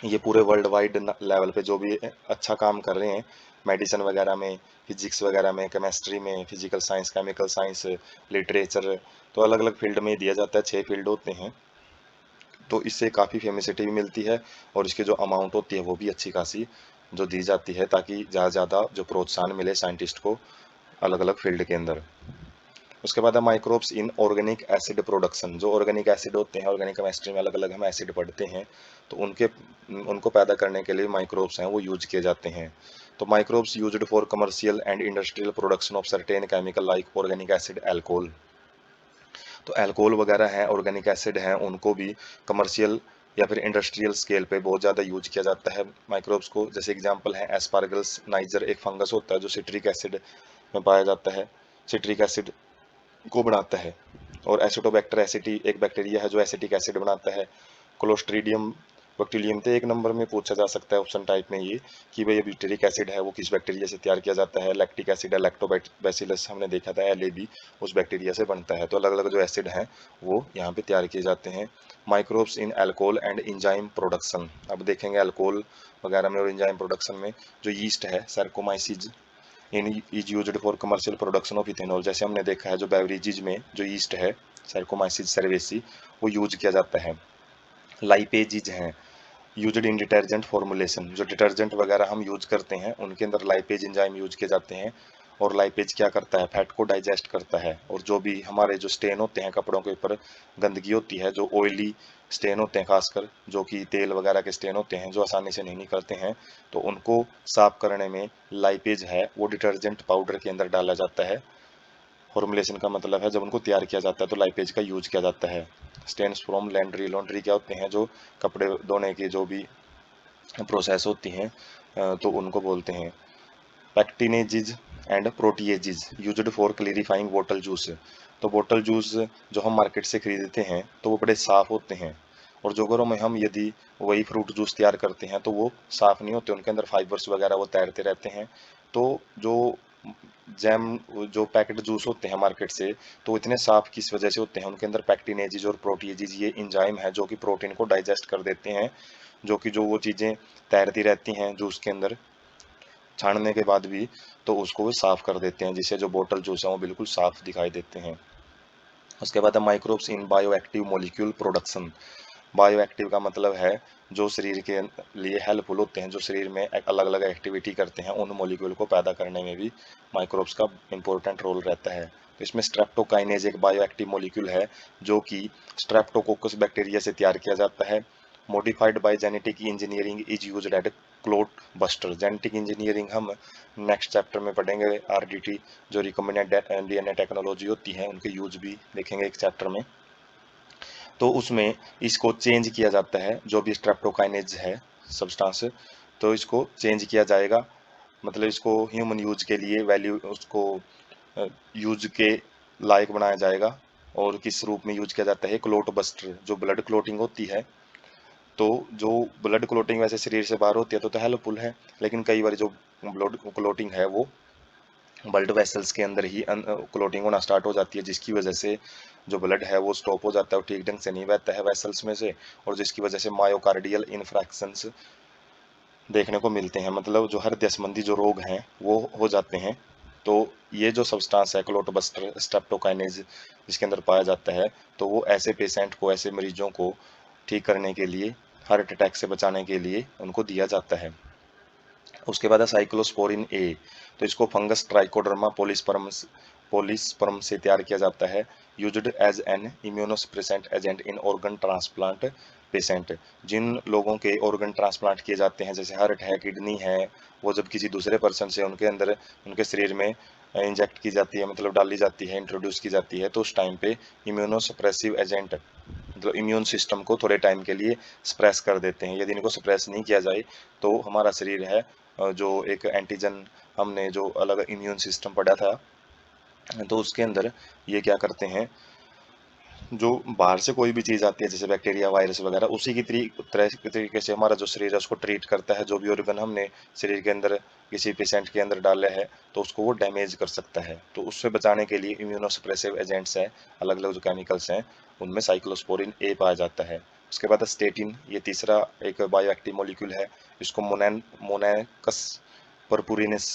ये पूरे वर्ल्ड वाइड लेवल पे जो भी अच्छा काम कर रहे हैं मेडिसिन वगैरह में, फिजिक्स वगैरह में, केमिस्ट्री में, physical science, chemical science, literature, तो अलग अलग फील्ड में दिया जाता है, 6 फील्ड होते हैं। तो इससे काफ़ी फेमिसिटी भी मिलती है और इसकी जो अमाउंट होती है वो भी अच्छी खासी जो दी जाती है, ताकि ज़्यादा ज़्यादा जो प्रोत्साहन मिले साइंटिस्ट को अलग अलग फील्ड के अंदर। उसके बाद है microbes in organic acid production. जो ऑर्गेनिक एसिड होते हैं, ऑर्गेनिक केमिस्ट्री में अलग अलग हम एसिड पढ़ते हैं, तो उनको पैदा करने के लिए माइक्रोब्स हैं वो यूज किए जाते हैं। तो microbes used for commercial and industrial production of certain chemical like organic acid, alcohol. तो अल्कोहल वगैरह हैं, ऑर्गेनिक एसिड हैं, उनको भी कमर्शियल या फिर इंडस्ट्रियल स्केल पे बहुत ज़्यादा यूज किया जाता है माइक्रोब्स को। जैसे एग्जांपल है एस्पारगस नाइजर, एक फंगस होता है जो सिट्रिक एसिड में पाया जाता है, सिट्रिक एसिड को बनाता है। और एसिटोबैक्टर एसिटी एक बैक्टीरिया है जो एसिटिक एसिड बनाता है। क्लोस्ट्रीडियम बैक्टीरियम, तो एक नंबर में पूछा जा सकता है ऑप्शन टाइप में ये कि भाई ब्यूटेरिक एसिड है वो किस बैक्टीरिया से तैयार किया जाता है। लैक्टिक एसिड है, लैक्टोबैसिलस हमने देखा था, LAB उस बैक्टीरिया से बनता है। तो अलग अलग जो एसिड हैं वो यहाँ पे तैयार किए जाते हैं। Microbes in alcohol and enzyme production, अब देखेंगे अल्कोहल वगैरह में और इंजाइम प्रोडक्शन में जो यीस्ट है Saccharomyces in is used for commercial production of ethanol. जैसे हमने देखा है जो बेवरेजेज में जो यीस्ट है सैरकोमाइसीज सेरेवेसी वो यूज किया जाता है। लाइपेजिज हैं यूज्ड इन डिटर्जेंट फॉर्मुलेशन, जो डिटर्जेंट वगैरह हम यूज करते हैं उनके अंदर लाइपेज एंजाइम यूज किए जाते हैं। और लाइपेज क्या करता है, फैट को डाइजेस्ट करता है। और जो भी हमारे जो स्टेन होते हैं कपड़ों के ऊपर, गंदगी होती है, जो ऑयली स्टेन होते हैं खासकर, जो कि तेल वगैरह के स्टेन होते हैं जो आसानी से नहीं निकलते हैं, तो उनको साफ करने में लाइपेज है वो डिटर्जेंट पाउडर के अंदर डाला जाता है। फॉर्मुलेशन का मतलब है जब उनको तैयार किया जाता है तो लाइपेज का यूज किया जाता है। स्टेन्स फ्रॉम लॉन्ड्री, लॉन्ड्री क्या होते हैं, जो कपड़े धोने की जो भी प्रोसेस होती हैं तो उनको बोलते हैं। पैक्टिनेजिज एंड प्रोटीएजिज यूज्ड फॉर क्लियरिफाइंग बोतल जूस। तो बोतल जूस जो हम मार्केट से खरीदते हैं तो वो बड़े साफ होते हैं, और जो घरों में हम यदि वही फ्रूट जूस तैयार करते हैं तो वो साफ नहीं होते, उनके अंदर फाइबर्स वगैरह वो तैरते रहते हैं। तो जो जैम जो पैकेट जूस होते हैं मार्केट से, तो इतने साफ किस वजह से होते हैं, उनके अंदर पैक्टिनेजिज और प्रोटीएजिज ये इंजाइम है जो कि प्रोटीन को डाइजेस्ट कर देते हैं, जो कि जो वो चीज़ें तैरती रहती हैं जूस के अंदर छानने के बाद भी, तो उसको वो साफ कर देते हैं, जिससे जो बोतल जूस है वो बिल्कुल साफ दिखाई देते हैं। उसके बाद है microbes in bioactive molecule production. Bioactive का मतलब है जो शरीर के लिए हेल्पफुल होते हैं, जो शरीर में अलग अलग एक्टिविटी करते हैं, उन मॉलिक्यूल को पैदा करने में भी माइक्रोब्स का इंपॉर्टेंट रोल रहता है। तो इसमें स्ट्रेप्टोकाइनेज एक बायोएक्टिव मॉलिक्यूल है जो कि स्ट्रेप्टोकोकस बैक्टीरिया से तैयार किया जाता है। Modified by genetic engineering is used eight clot buster. Genetic engineering हम नेक्स्ट चैप्टर में पढ़ेंगे, RDT जो रिकम्बिनेंट DNA टेक्नोलॉजी होती है उनके यूज भी देखेंगे एक चैप्टर में। तो उसमें इसको चेंज किया जाता है, जो भी स्ट्रेप्टोकाइनेज है सब्सटेंस, तो इसको चेंज किया जाएगा, मतलब इसको ह्यूमन यूज के लिए वैल्यू उसको यूज के लायक बनाया जाएगा। और किस रूप में यूज किया जाता है, क्लोट बस्टर, जो ब्लड क्लोटिंग होती है, तो जो ब्लड क्लोटिंग वैसे शरीर से बाहर होती है तो हेल्पफुल है, लेकिन कई बार जो ब्लड क्लोटिंग है वो ब्लड वेसल्स के अंदर ही क्लोटिंग होना स्टार्ट हो जाती है, जिसकी वजह से जो ब्लड है वो स्टॉप हो जाता है और ठीक ढंग से नहीं बहता है वेसल्स में से, और जिसकी वजह से मायोकार्डियल इन्फ्रैक्शंस देखने को मिलते हैं, मतलब जो हृदय संबंधी जो रोग हैं वो हो जाते हैं। तो ये जो सब्सटेंस है क्लोटबस्टर स्ट्रेप्टोकाइनेज जिसके अंदर पाया जाता है, तो वो ऐसे पेशेंट को, ऐसे मरीजों को ठीक करने के लिए, हार्ट अटैक से बचाने के लिए उनको दिया जाता है। उसके बाद है साइक्लोस्पोरिन ए। तो इसको फंगस ट्राइकोडर्मा पोलिस्पर्म से तैयार किया जाता है। Used as an immunosuppressant agent in organ transplant patient. जिन लोगों के ऑर्गन ट्रांसप्लांट किए जाते हैं, जैसे हार्ट है, किडनी है, वो जब किसी दूसरे पर्सन से उनके अंदर उनके शरीर में इंजेक्ट की जाती है, मतलब डाली जाती है, इंट्रोड्यूस की जाती है, तो उस टाइम पे इम्यूनोसप्रेसिव एजेंट मतलब इम्यून सिस्टम को थोड़े टाइम के लिए सप्रेस कर देते हैं। यदि इनको सप्रेस नहीं किया जाए तो हमारा शरीर है जो एक एंटीजन हमने जो अलग इम्यून सिस्टम पढ़ा था, तो उसके अंदर ये क्या करते हैं, जो बाहर से कोई भी चीज़ आती है जैसे बैक्टीरिया वायरस वगैरह, उसी की तरीके से हमारा जो शरीर है उसको ट्रीट करता है। जो भी ऑर्गन हमने शरीर के अंदर किसी पेशेंट के अंदर डाले हैं तो उसको वो डैमेज कर सकता है, तो उससे बचाने के लिए इम्यूनोसप्रेसिव एजेंट्स हैं, अलग अलग जो केमिकल्स हैं उनमें साइक्लोस्पोरिन ए पाया जाता है। उसके बाद स्टेटिन, ये तीसरा एक बायोएक्टिव मॉलिक्यूल है। इसको मोनैकस परपुरिनस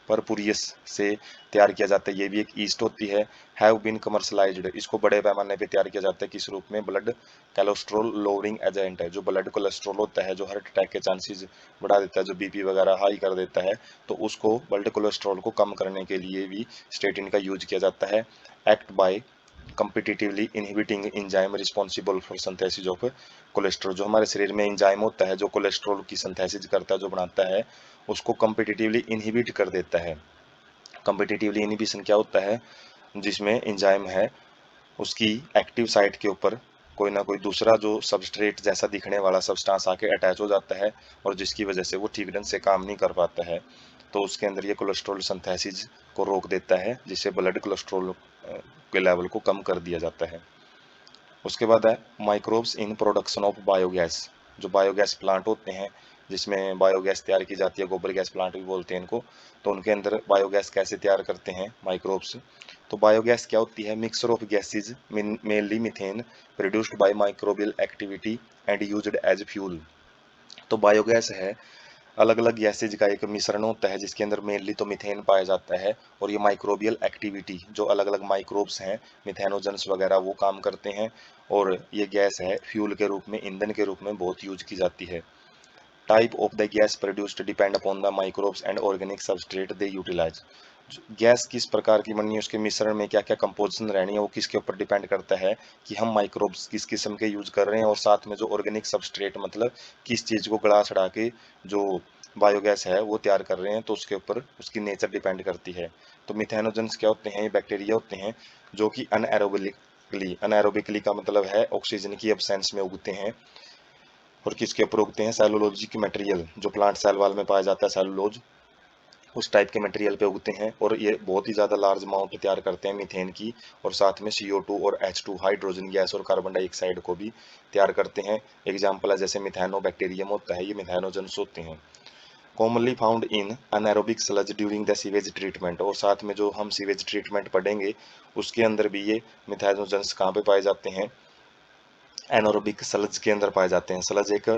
परपुरियस से तैयार किया जाता है। ये भी एक ईस्ट होती है। हैव बीन कमर्शलाइज्ड, इसको बड़े पैमाने पे तैयार किया जाता है। किस रूप में? ब्लड कोलेस्ट्रॉल लोअरिंग एजेंट है। जो ब्लड कोलेस्ट्रॉल होता है, जो हार्ट अटैक के चांसेस बढ़ा देता है, जो बीपी वगैरह हाई कर देता है, तो उसको ब्लड कोलेस्ट्रॉल को कम करने के लिए भी स्टेटिन का यूज किया जाता है। Act by competitively inhibiting enzyme responsible for synthesis of cholesterol, जो हमारे शरीर में एंजाइम होता है जो कोलेस्ट्रॉल की सिंथेसिस करता है, जो बनाता है, उसको कम्पिटिटिवली इनहिबिट कर देता है। कम्पिटिटिवली इनहिबिशन क्या होता है? जिसमें एंजाइम है उसकी एक्टिव साइट के ऊपर कोई ना कोई दूसरा जो सबस्ट्रेट जैसा दिखने वाला सब्सटेंस आके अटैच हो जाता है और जिसकी वजह से वो ठीक ढंग से काम नहीं कर पाता है, तो उसके अंदर ये कोलेस्ट्रॉल सिंथेसिस को रोक देता है, जिससे ब्लड कोलेस्ट्रॉल के लेवल को कम कर दिया जाता है। उसके बाद है microbes in production of biogas. जो बायोगैस प्लांट होते हैं जिसमें बायोगैस तैयार की जाती है, गोबर गैस प्लांट भी बोलते हैं इनको, तो उनके अंदर बायोगैस कैसे तैयार करते हैं माइक्रोब्स? तो बायोगैस क्या होती है? Mixture of gases mainly methane produced by microbial activity and used as fuel. तो बायोगैस है अलग अलग गैसेज का एक मिश्रण होता है जिसके अंदर मेनली तो मीथेन पाया जाता है, और ये माइक्रोबियल एक्टिविटी जो अलग अलग माइक्रोब्स हैं, मिथेनोजेंस वगैरह, वो काम करते हैं, और ये गैस है फ्यूल के रूप में, ईंधन के रूप में बहुत यूज की जाती है। Type of the gas produced depend upon the microbes and organic substrate they utilise. Gas किस प्रकार की बननी है, उसके मिश्रण में क्या क्या कंपोजिशन रहनी है, वो किसके ऊपर डिपेंड करता है कि हम माइक्रोब्स किस किस्म के यूज कर रहे हैं, और साथ में जो ऑर्गेनिक सबस्ट्रेट मतलब किस चीज को गला सड़ा के जो बायोगैस है वो तैयार कर रहे हैं, तो उसके ऊपर उसकी नेचर डिपेंड करती है। तो मिथेनोजेंस क्या होते हैं? ये बैक्टीरिया होते हैं जो कि अनएरोबिकली का मतलब है ऑक्सीजन की एब्सेंस में उगते हैं। और किसके ऊपर उगते हैं? सेलुलोजिक मटेरियल, जो प्लांट सेल वाल में पाया जाता है सेलुलोज, उस टाइप के मटेरियल पे उगते हैं, और ये बहुत ही ज़्यादा लार्ज अमाउंट तैयार करते हैं मीथेन की, और साथ में CO2 और H2 हाइड्रोजन गैस और कार्बन डाइऑक्साइड को भी तैयार करते हैं। एग्जाम्पल है जैसे मिथेनोबैक्टीरियम होता है, ये मिथेनोजेंस होते हैं। Commonly found in anaerobic sludge during the sewage treatment, और साथ में जो हम सीवेज ट्रीटमेंट पढ़ेंगे उसके अंदर भी ये मिथेनोजेंस कहाँ पे पाए जाते हैं? एनोरोबिक स्लज के अंदर पाए जाते हैं। स्लज एक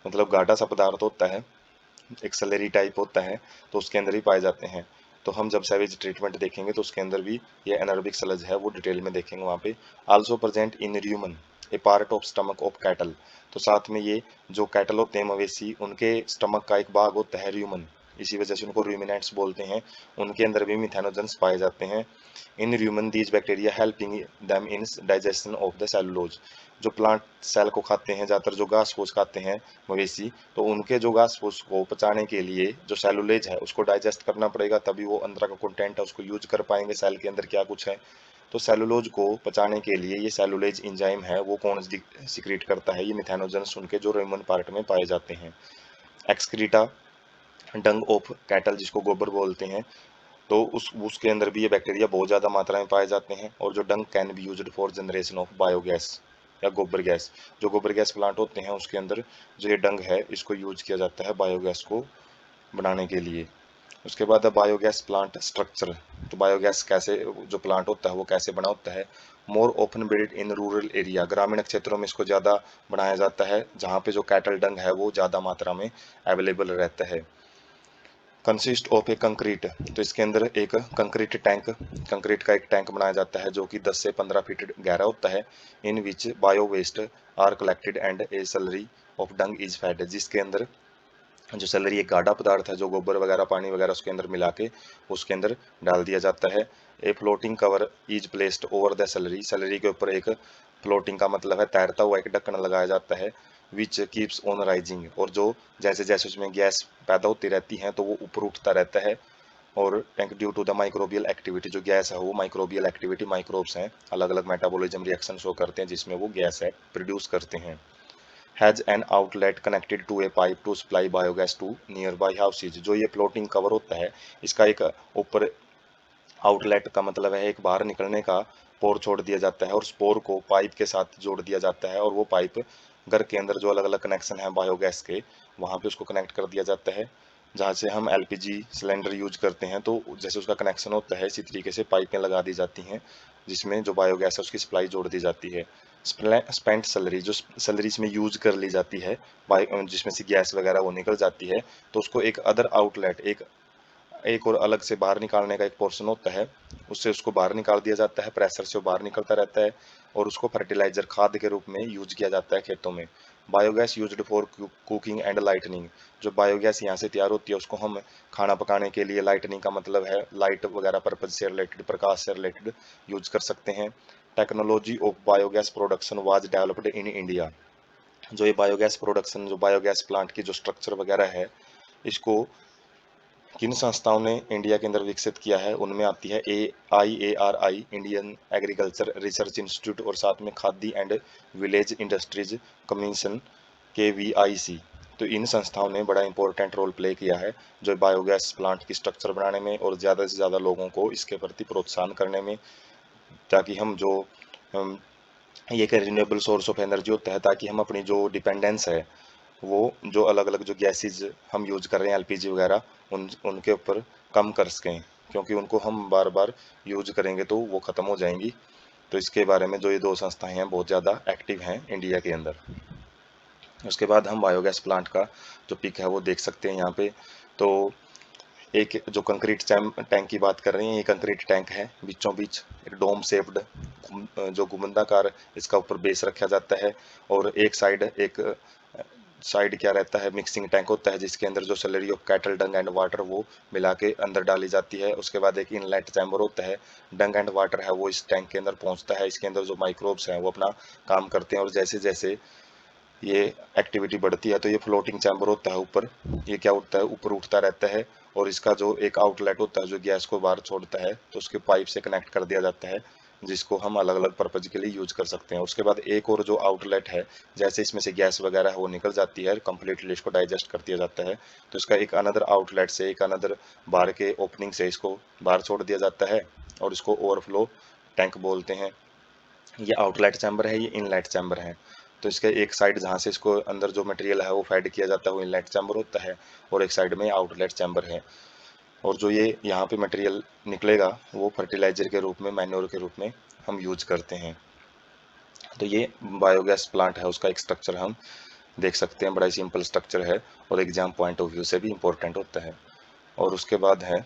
मतलब गाढ़ा सा पदार्थ होता है, एक सलेरी टाइप होता है, तो उसके अंदर ही पाए जाते हैं। तो हम जब सैवेज ट्रीटमेंट देखेंगे तो उसके अंदर भी ये एनारोबिक सलज है वो डिटेल में देखेंगे वहाँ पे। Also present in र्यूमन A part of stomach of cattle, तो साथ में ये जो कैटल होते हैं मवेशी, उनके स्टमक का एक भाग होता है र्यूमन, इसी वजह से उनको रूमिनेंट्स बोलते हैं, उनके अंदर भी मिथेनोजेंस पाए जाते हैं। In human these bacteria helping them in digestion of the cellulose. जो प्लांट सेल को खाते हैं, ज़्यादातर जो घास फूस खाते हैं मवेशी, तो उनके जो घास फूस को पचाने के लिए जो सेलुलेज है उसको डाइजेस्ट करना पड़ेगा, तभी वो अंदर का कंटेंट है उसको यूज कर पाएंगे, सेल के अंदर क्या कुछ है। तो सेलुलोज को पचाने के लिए ये सेलुलेज इंजाइम है वो कौन सिक्रीट करता है? ये मिथेनोजेंस उनके जो ह्यूमन पार्ट में पाए जाते हैं। एक्सक्रीटा डंग ऑफ कैटल, जिसको गोबर बोलते हैं, तो उसके अंदर भी ये बैक्टीरिया बहुत ज़्यादा मात्रा में पाए जाते हैं। और जो dung can be used for generation of biogas या गोबर गैस, जो गोबर गैस प्लांट होते हैं उसके अंदर जो ये डंग है इसको यूज किया जाता है बायोगैस को बनाने के लिए। उसके बाद है बायोगैस प्लांट स्ट्रक्चर। तो बायोगैस कैसे जो प्लांट होता है वो कैसे बना होता है? More open build in rural area, ग्रामीण क्षेत्रों में इसको ज़्यादा बनाया जाता है जहाँ पे जो कैटल डंग है वो ज़्यादा मात्रा में अवेलेबल रहता है। कंसिस्ट ऑफ ए कंक्रीट, तो इसके अंदर एक कंक्रीट का एक टैंक बनाया जाता है जो कि 10 से 15 फीट गहरा होता है। In which bio waste are collected and a slurry of dung is fed, जिसके अंदर जो सैलरी एक गाढ़ा पदार्थ है जो गोबर वगैरह पानी वगैरह उसके अंदर मिला के उसके अंदर डाल दिया जाता है। A floating cover is placed over the salary, salary के ऊपर एक फ्लोटिंग का मतलब है तैरता हुआ एक ढक्कन लगाया जाता है। विच कीप्स ऑन राइजिंग, और जो जैसे जैसे उसमें गैस पैदा होती रहती है तो वो ऊपर उठता रहता है, और tank due to the microbial activity, जो गैस है वो माइक्रोबियल एक्टिविटी, माइक्रोब्स हैं, अलग अलग मेटाबॉलिज्म रिएक्शन शो करते हैं जिसमें वो गैस है प्रोड्यूस करते हैं। Has an outlet connected to a pipe to supply biogas to nearby houses, जो ये फ्लोटिंग कवर होता है इसका एक ऊपर आउटलेट का मतलब है एक बाहर निकलने का पोर छोड़ दिया जाता है और उस पोर को पाइप के साथ जोड़ दिया जाता है और वो पाइप घर के अंदर जो अलग अलग कनेक्शन है बायोगैस के वहाँ पे उसको कनेक्ट कर दिया जाता है। जहाँ से हम एलपीजी सिलेंडर यूज करते हैं तो जैसे उसका कनेक्शन होता है इसी तरीके से पाइपें लगा दी जाती हैं जिसमें जो बायोगैस है उसकी सप्लाई जोड़ दी जाती है। स्पेंट सैलरी, जो सैलरी इसमें यूज कर ली जाती है जिसमें से गैस वगैरह वो निकल जाती है तो उसको एक अदर आउटलेट, एक और अलग से बाहर निकालने का एक पोर्शन होता है, उससे उसको बाहर निकाल दिया जाता है, प्रेशर से वो बाहर निकलता रहता है और उसको फर्टिलाइजर खाद के रूप में यूज किया जाता है खेतों में। Biogas used for cooking and lightning, जो बायोगैस यहाँ से तैयार होती है उसको हम खाना पकाने के लिए, लाइटनिंग का मतलब है लाइट वगैरह पर्पज से रिलेटेड, प्रकाश से रिलेटेड यूज कर सकते हैं। Technology of biogas production was developed in India, जो ये बायोगैस प्रोडक्शन, जो बायोगैस प्लांट की जो स्ट्रक्चर वगैरह है इसको किन संस्थाओं ने इंडिया के अंदर विकसित किया है, उनमें आती है AIARI, Indian agriculture research institute, और साथ में khadi and village industries commission KVIC। तो इन संस्थाओं ने बड़ा इंपॉर्टेंट रोल प्ले किया है जो बायोगैस प्लांट की स्ट्रक्चर बनाने में और ज़्यादा से ज़्यादा लोगों को इसके प्रति प्रोत्साहन करने में, ताकि हम ये एक रिन्यूएबल सोर्स ऑफ एनर्जी होता है, ताकि हम अपनी जो डिपेंडेंस है वो जो अलग अलग जो गैसेज हम यूज कर रहे हैं एलपीजी वगैरह उनके ऊपर कम कर सकें, क्योंकि उनको हम बार बार यूज करेंगे तो वो ख़त्म हो जाएंगी। तो इसके बारे में जो ये दो संस्थाएं हैं बहुत ज़्यादा एक्टिव हैं इंडिया के अंदर। उसके बाद हम बायोगैस प्लांट का जो पिक है वो देख सकते हैं यहाँ पे। तो एक जो कंक्रीट टैंक की बात कर रहे हैं, ये कंक्रीट टैंक है, बीचों बीच एक डोम शेप्ड जो गुमंदाकार इसका ऊपर बेस रखा जाता है और एक साइड क्या रहता है, मिक्सिंग टैंक होता है जिसके अंदर जो slurry of cattle Dang and water वो मिला के अंदर डाली जाती है। उसके बाद एक इनलेट चैम्बर होता है, डंग एंड वाटर है वो इस टैंक के अंदर पहुंचता है, इसके अंदर जो माइक्रोब्स हैं वो अपना काम करते हैं और जैसे जैसे ये एक्टिविटी बढ़ती है तो ये फ्लोटिंग चैम्बर होता है ऊपर, ये क्या होता है ऊपर उठता रहता है और इसका जो एक आउटलेट होता है जो गैस को बाहर छोड़ता है तो उसके पाइप से कनेक्ट कर दिया जाता है जिसको हम अलग अलग पर्पज के लिए यूज कर सकते हैं। उसके बाद एक और जो आउटलेट है, जैसे इसमें से गैस वगैरह है वो निकल जाती है कंप्लीटली, इसको डाइजेस्ट कर दिया जाता है तो इसका एक अनदर आउटलेट से, एक अनदर बाहर के ओपनिंग से इसको बाहर छोड़ दिया जाता है और इसको ओवरफ्लो टैंक बोलते हैं। ये आउटलेट चैम्बर है, ये इनलेट चैम्बर है। तो इसके एक साइड जहाँ से इसको अंदर जो मटेरियल है वो फैड किया जाता है वो इनलेट चैम्बर होता है और एक साइड में आउटलेट चैम्बर है। और जो ये यहाँ पे मटेरियल निकलेगा वो फर्टिलाइजर के रूप में, मैन्योर के रूप में हम यूज करते हैं। तो ये बायोगैस प्लांट है उसका एक स्ट्रक्चर हम देख सकते हैं, बड़ा ही सिंपल स्ट्रक्चर है और एग्जाम पॉइंट ऑफ व्यू से भी इम्पोर्टेंट होता है। और उसके बाद है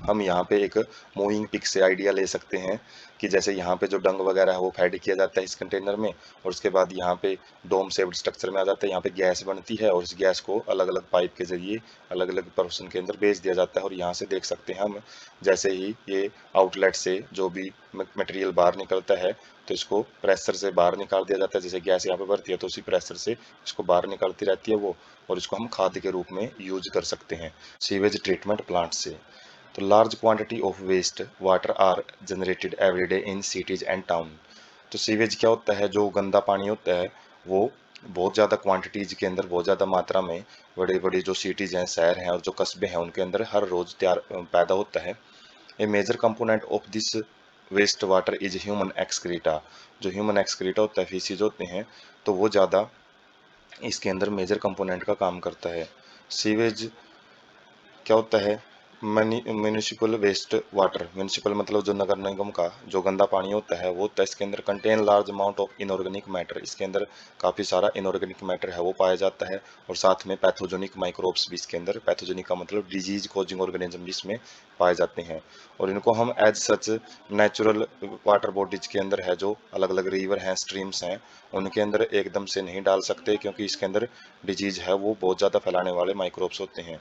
हम यहाँ पे एक मूविंग पिक से आइडिया ले सकते हैं कि जैसे यहाँ पे जो डंग वगैरह है वो फैड किया जाता है इस कंटेनर में और उसके बाद यहाँ पे डोम शेप्ड स्ट्रक्चर में आ जाता है, यहाँ पे गैस बनती है और इस गैस को अलग अलग पाइप के जरिए अलग अलग पोर्शन के अंदर भेज दिया जाता है। और यहाँ से देख सकते हैं हम जैसे ही ये आउटलेट से जो भी मटेरियल बाहर निकलता है तो इसको प्रेशर से बाहर निकाल दिया जाता है, जैसे गैस यहाँ पे भरती है तो उसी प्रेशर से इसको बाहर निकालती रहती है वो, और इसको हम खाद के रूप में यूज कर सकते हैं सीवेज ट्रीटमेंट प्लांट से। तो large quantity of waste water are generated every day in cities and town. तो सीवेज क्या होता है, जो गंदा पानी होता है वो बहुत ज़्यादा क्वांटिटीज के अंदर, बहुत ज़्यादा मात्रा में बड़े बड़े जो सिटीज़ हैं, शहर हैं और जो कस्बे हैं उनके अंदर हर रोज़ पैदा होता है। A major component of this waste water is human excreta. जो ह्यूमन एक्सक्रीटा होता है, फीसिज होते हैं, तो वो ज़्यादा इसके अंदर मेजर कंपोनेंट का काम करता है। सीवेज क्या होता है, म्यूनिसिपल वेस्ट वाटर, म्यूनिसिपल मतलब जो नगर निगम का जो गंदा पानी होता है वो होता है, इसके अंदर contain large amount of inorganic matter, इसके अंदर काफ़ी सारा इनऑर्गेनिक मैटर है वो पाया जाता है और साथ में पैथोजेनिक माइक्रोब्स भी इसके अंदर, पैथोजेनिक का मतलब डिजीज कॉजिंग ऑर्गेनिज्म भी इसमें पाए जाते हैं। और इनको हम as such natural water bodies के अंदर है, जो अलग अलग रिवर हैं, स्ट्रीम्स हैं, उनके अंदर एकदम से नहीं डाल सकते क्योंकि इसके अंदर डिजीज है वो बहुत ज़्यादा फैलाने वाले माइक्रोब्स होते हैं।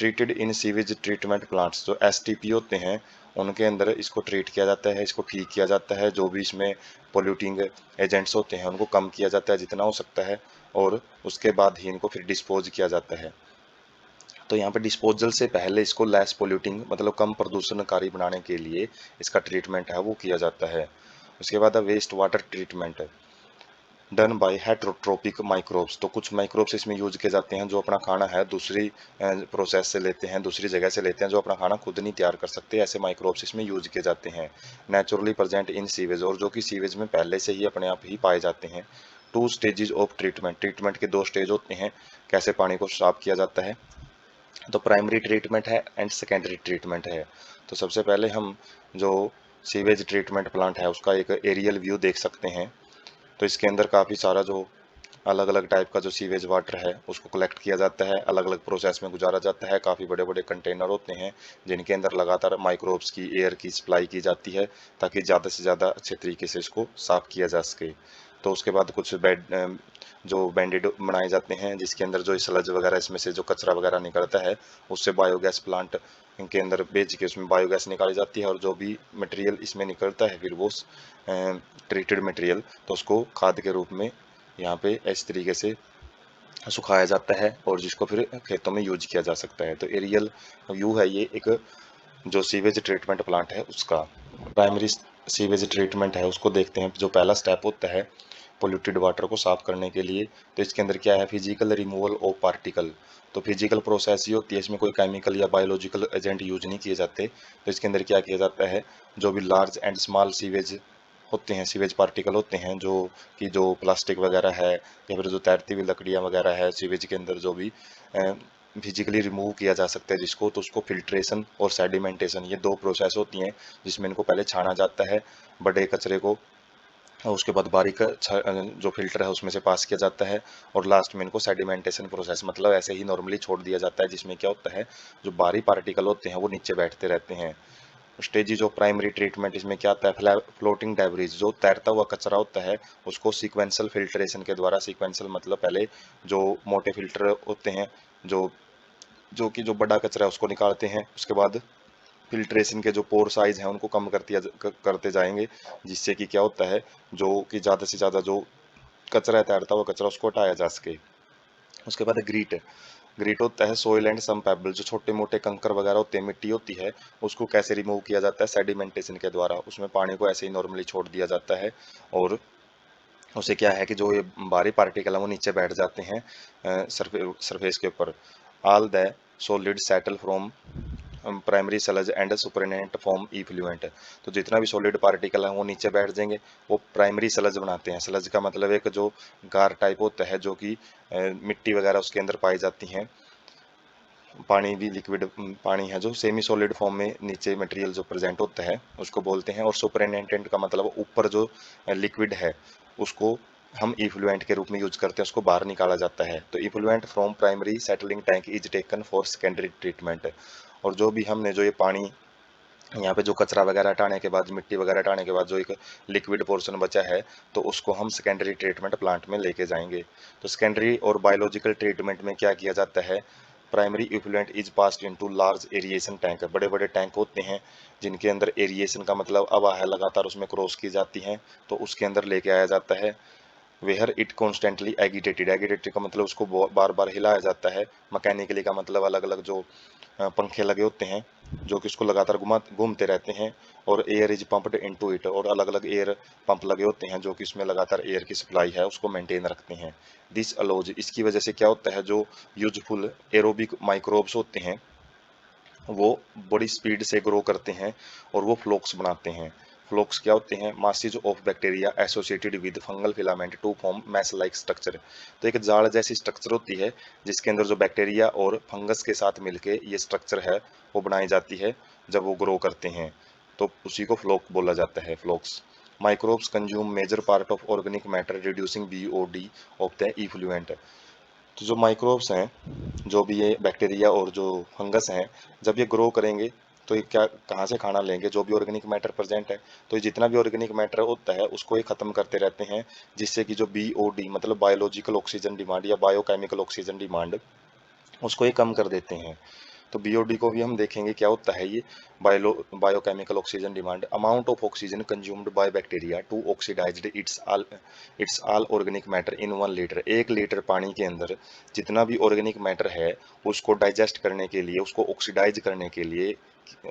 Treated in sewage treatment plants, जो एसटीपी होते हैं उनके अंदर इसको ट्रीट किया जाता है, इसको ठीक किया जाता है, जो भी इसमें पोल्यूटिंग एजेंट्स होते हैं उनको कम किया जाता है जितना हो सकता है और उसके बाद ही इनको फिर डिस्पोज किया जाता है। तो यहाँ पे डिस्पोजल से पहले इसको लेस पोल्यूटिंग मतलब कम प्रदूषणकारी बनाने के लिए इसका ट्रीटमेंट है वो किया जाता है। उसके बाद waste water treatment done by heterotrophic microbes. तो कुछ माइक्रोब्स इसमें यूज किए जाते हैं जो अपना खाना है दूसरी प्रोसेस से लेते हैं, दूसरी जगह से लेते हैं, जो अपना खाना खुद नहीं तैयार कर सकते, ऐसे माइक्रोब्स इसमें यूज किए जाते हैं। नेचुरली प्रेजेंट इन सीवेज, और जो कि सीवेज में पहले से ही अपने आप ही पाए जाते हैं। Two stages of treatment, treatment के दो स्टेज होते हैं कैसे पानी को साफ किया जाता है। तो प्राइमरी ट्रीटमेंट है एंड सेकेंडरी ट्रीटमेंट है। तो सबसे पहले हम जो सीवेज ट्रीटमेंट प्लांट है उसका एक एरियल व्यू देख सकते हैं। तो इसके अंदर काफ़ी सारा जो अलग अलग टाइप का जो सीवेज वाटर है उसको कलेक्ट किया जाता है, अलग अलग प्रोसेस में गुजारा जाता है। काफ़ी बड़े बड़े कंटेनर होते हैं जिनके अंदर लगातार माइक्रोब्स की एयर की सप्लाई की जाती है ताकि ज़्यादा से ज़्यादा अच्छे तरीके से इसको साफ़ किया जा सके। तो उसके बाद कुछ जो बैंडेड बनाए जाते हैं जिसके अंदर जो स्लज वगैरह इसमें से जो कचरा वगैरह निकलता है उससे बायोगैस प्लांट के अंदर बेच के उसमें बायोगैस निकाली जाती है, और जो भी मटेरियल इसमें निकलता है फिर वो ट्रीटेड मटेरियल तो उसको खाद के रूप में यहाँ पे इस तरीके से सुखाया जाता है और जिसको फिर खेतों में यूज किया जा सकता है। तो एरियल व्यू है ये एक जो सीवेज ट्रीटमेंट प्लांट है उसका। प्राइमरी सीवेज ट्रीटमेंट है उसको देखते हैं। जो पहला स्टेप होता है पोल्यूटेड वाटर को साफ करने के लिए, तो इसके अंदर क्या है, फिजिकल रिमूवल ऑफ पार्टिकल। तो फिजिकल प्रोसेस ही होती है, इसमें कोई केमिकल या बायोलॉजिकल एजेंट यूज नहीं किए जाते। तो इसके अंदर क्या किया जाता है, जो भी लार्ज एंड स्मॉल सीवेज होते हैं, सीवेज पार्टिकल होते हैं जो प्लास्टिक वगैरह है या फिर जो तैरती हुई लकड़ियाँ वगैरह है सीवेज के अंदर जो भी फिजिकली रिमूव किया जा सकता है जिसको, तो उसको फिल्ट्रेशन और सेडिमेंटेशन, ये दो प्रोसेस होती हैं जिसमें इनको पहले छाना जाता है बड़े कचरे को, और उसके बाद बारीक जो फिल्टर है उसमें से पास किया जाता है, और लास्ट में इनको सेडिमेंटेशन प्रोसेस मतलब ऐसे ही नॉर्मली छोड़ दिया जाता है जिसमें क्या होता है जो बाहरी पार्टिकल होते हैं वो नीचे बैठते रहते हैं। स्टेजेस ऑफ प्राइमरी ट्रीटमेंट, इसमें क्या आता है, फ्लोटिंग डेब्रिस जो तैरता हुआ कचरा होता है उसको सीक्वेंशियल फिल्ट्रेशन के द्वारा, सीक्वेंशियल मतलब पहले जो मोटे फिल्टर होते हैं जो जो कि जो बड़ा कचरा है उसको निकालते हैं, उसके बाद फिल्ट्रेशन के जो पोर साइज हैं उनको कम करते जाएंगे, जिससे कि क्या होता है जो कि ज़्यादा से ज़्यादा जो कचरा है तैरता हुआ कचरा उसको हटाया जा सके। उसके बाद ग्रीट, ग्रीट होता है सोइल एंड सम पेबल, जो छोटे मोटे कंकर वगैरह होते हैं, मिट्टी होती है, उसको कैसे रिमूव किया जाता है, सेडिमेंटेशन के द्वारा। उसमें पानी को ऐसे ही नॉर्मली छोड़ दिया जाता है और उससे क्या है कि जो ये बाहरी पार्टिकल है वो नीचे बैठ जाते हैं सरफेस के ऊपर। All the solid settle from primary sludge and supernatant form effluent. तो जितना भी सॉलिड पार्टिकल है वो नीचे बैठ जाएंगे, वो प्राइमरी सलज बनाते हैं। सलज का मतलब एक जो गार टाइप होता है जो कि मिट्टी वगैरह उसके अंदर पाई जाती हैं, पानी भी लिक्विड पानी है जो सेमी सॉलिड फॉर्म में नीचे मटेरियल जो प्रेजेंट होता है उसको बोलते हैं। और सुपरिटेंडेंट का मतलब ऊपर जो लिक्विड है उसको हम इफ्लुएंट के रूप में यूज करते हैं, उसको बाहर निकाला जाता है। तो effluent from primary settling tank is taken for secondary treatment. और जो भी हमने जो ये पानी यहाँ पे जो कचरा वगैरह हटाने के बाद, मिट्टी वगैरह हटाने के बाद जो एक लिक्विड पोर्शन बचा है तो उसको हम सेकेंडरी ट्रीटमेंट प्लांट में लेके जाएंगे। तो सेकेंडरी और बायोलॉजिकल ट्रीटमेंट में क्या किया जाता है, primary effluent is passed into large aeration tank, बड़े बड़े टैंक होते हैं जिनके अंदर एरिएशन का मतलब हवा है लगातार उसमें क्रॉस की जाती है, तो उसके अंदर लेके आया जाता है। वेयर इट कॉन्स्टेंटली एगिटेटेड, एगिटेटेड का मतलब उसको बार बार हिलाया जाता है। मैकेनिकली का मतलब अलग अलग जो पंखे लगे होते हैं जो कि उसको लगातार घूमते रहते हैं, और air is pumped into it, और अलग अलग एयर पंप लगे होते हैं जो कि उसमें लगातार एयर की सप्लाई है उसको मेंटेन रखते हैं। दिस अलोज, इसकी वजह से क्या होता है जो यूजफुल एरोबिक माइक्रोब्स होते हैं वो बड़ी स्पीड से ग्रो करते हैं और वो फ्लोक्स बनाते हैं। फ्लोक्स क्या होते हैं, masses of bacteria associated with fungal filament to form mass like structure. तो एक जाड़ जैसी स्ट्रक्चर होती है जिसके अंदर जो बैक्टीरिया और फंगस के साथ मिलके ये स्ट्रक्चर है वो बनाई जाती है जब वो ग्रो करते हैं, तो उसी को फ्लोक बोला जाता है, flocs. Microbes consume major part of organic matter reducing BOD of the effluent. तो जो माइक्रोब्स हैं, जो भी ये बैक्टीरिया और जो फंगस हैं, जब ये ग्रो करेंगे तो ये क्या कहाँ से खाना लेंगे, जो भी ऑर्गेनिक मैटर प्रेजेंट है तो ये जितना भी ऑर्गेनिक मैटर होता है उसको ये खत्म करते रहते हैं, जिससे कि जो बीओडी मतलब बायोलॉजिकल ऑक्सीजन डिमांड या बायोकेमिकल ऑक्सीजन डिमांड उसको ये कम कर देते हैं। तो बीओडी को भी हम देखेंगे क्या होता है ये। Biochemical oxygen demand, amount of oxygen consumed by bacteria to oxidised its all organic matter in 1 litre. 1 litre पानी के अंदर जितना भी ऑर्गेनिक मैटर है उसको डाइजेस्ट करने के लिए, उसको ऑक्सीडाइज करने के लिए,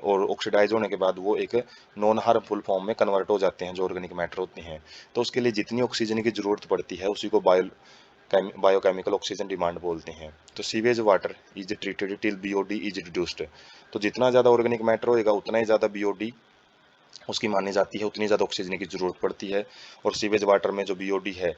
और ऑक्सीडाइज होने के बाद वो एक नॉन हार्मफुल फॉर्म में कन्वर्ट हो जाते हैं जो ऑर्गेनिक मैटर होते हैं। तो उसके लिए जितनी ऑक्सीजन की जरूरत पड़ती है उसी को बायोकेमिकल ऑक्सीजन डिमांड बोलते हैं। तो sewage water is treated till BOD is reduced. तो जितना ज़्यादा ऑर्गेनिक मैटर होएगा उतना ही ज़्यादा बीओडी उसकी मानी जाती है, उतनी ज़्यादा ऑक्सीजन की जरूरत पड़ती है। और सीवेज वाटर में जो बीओडी है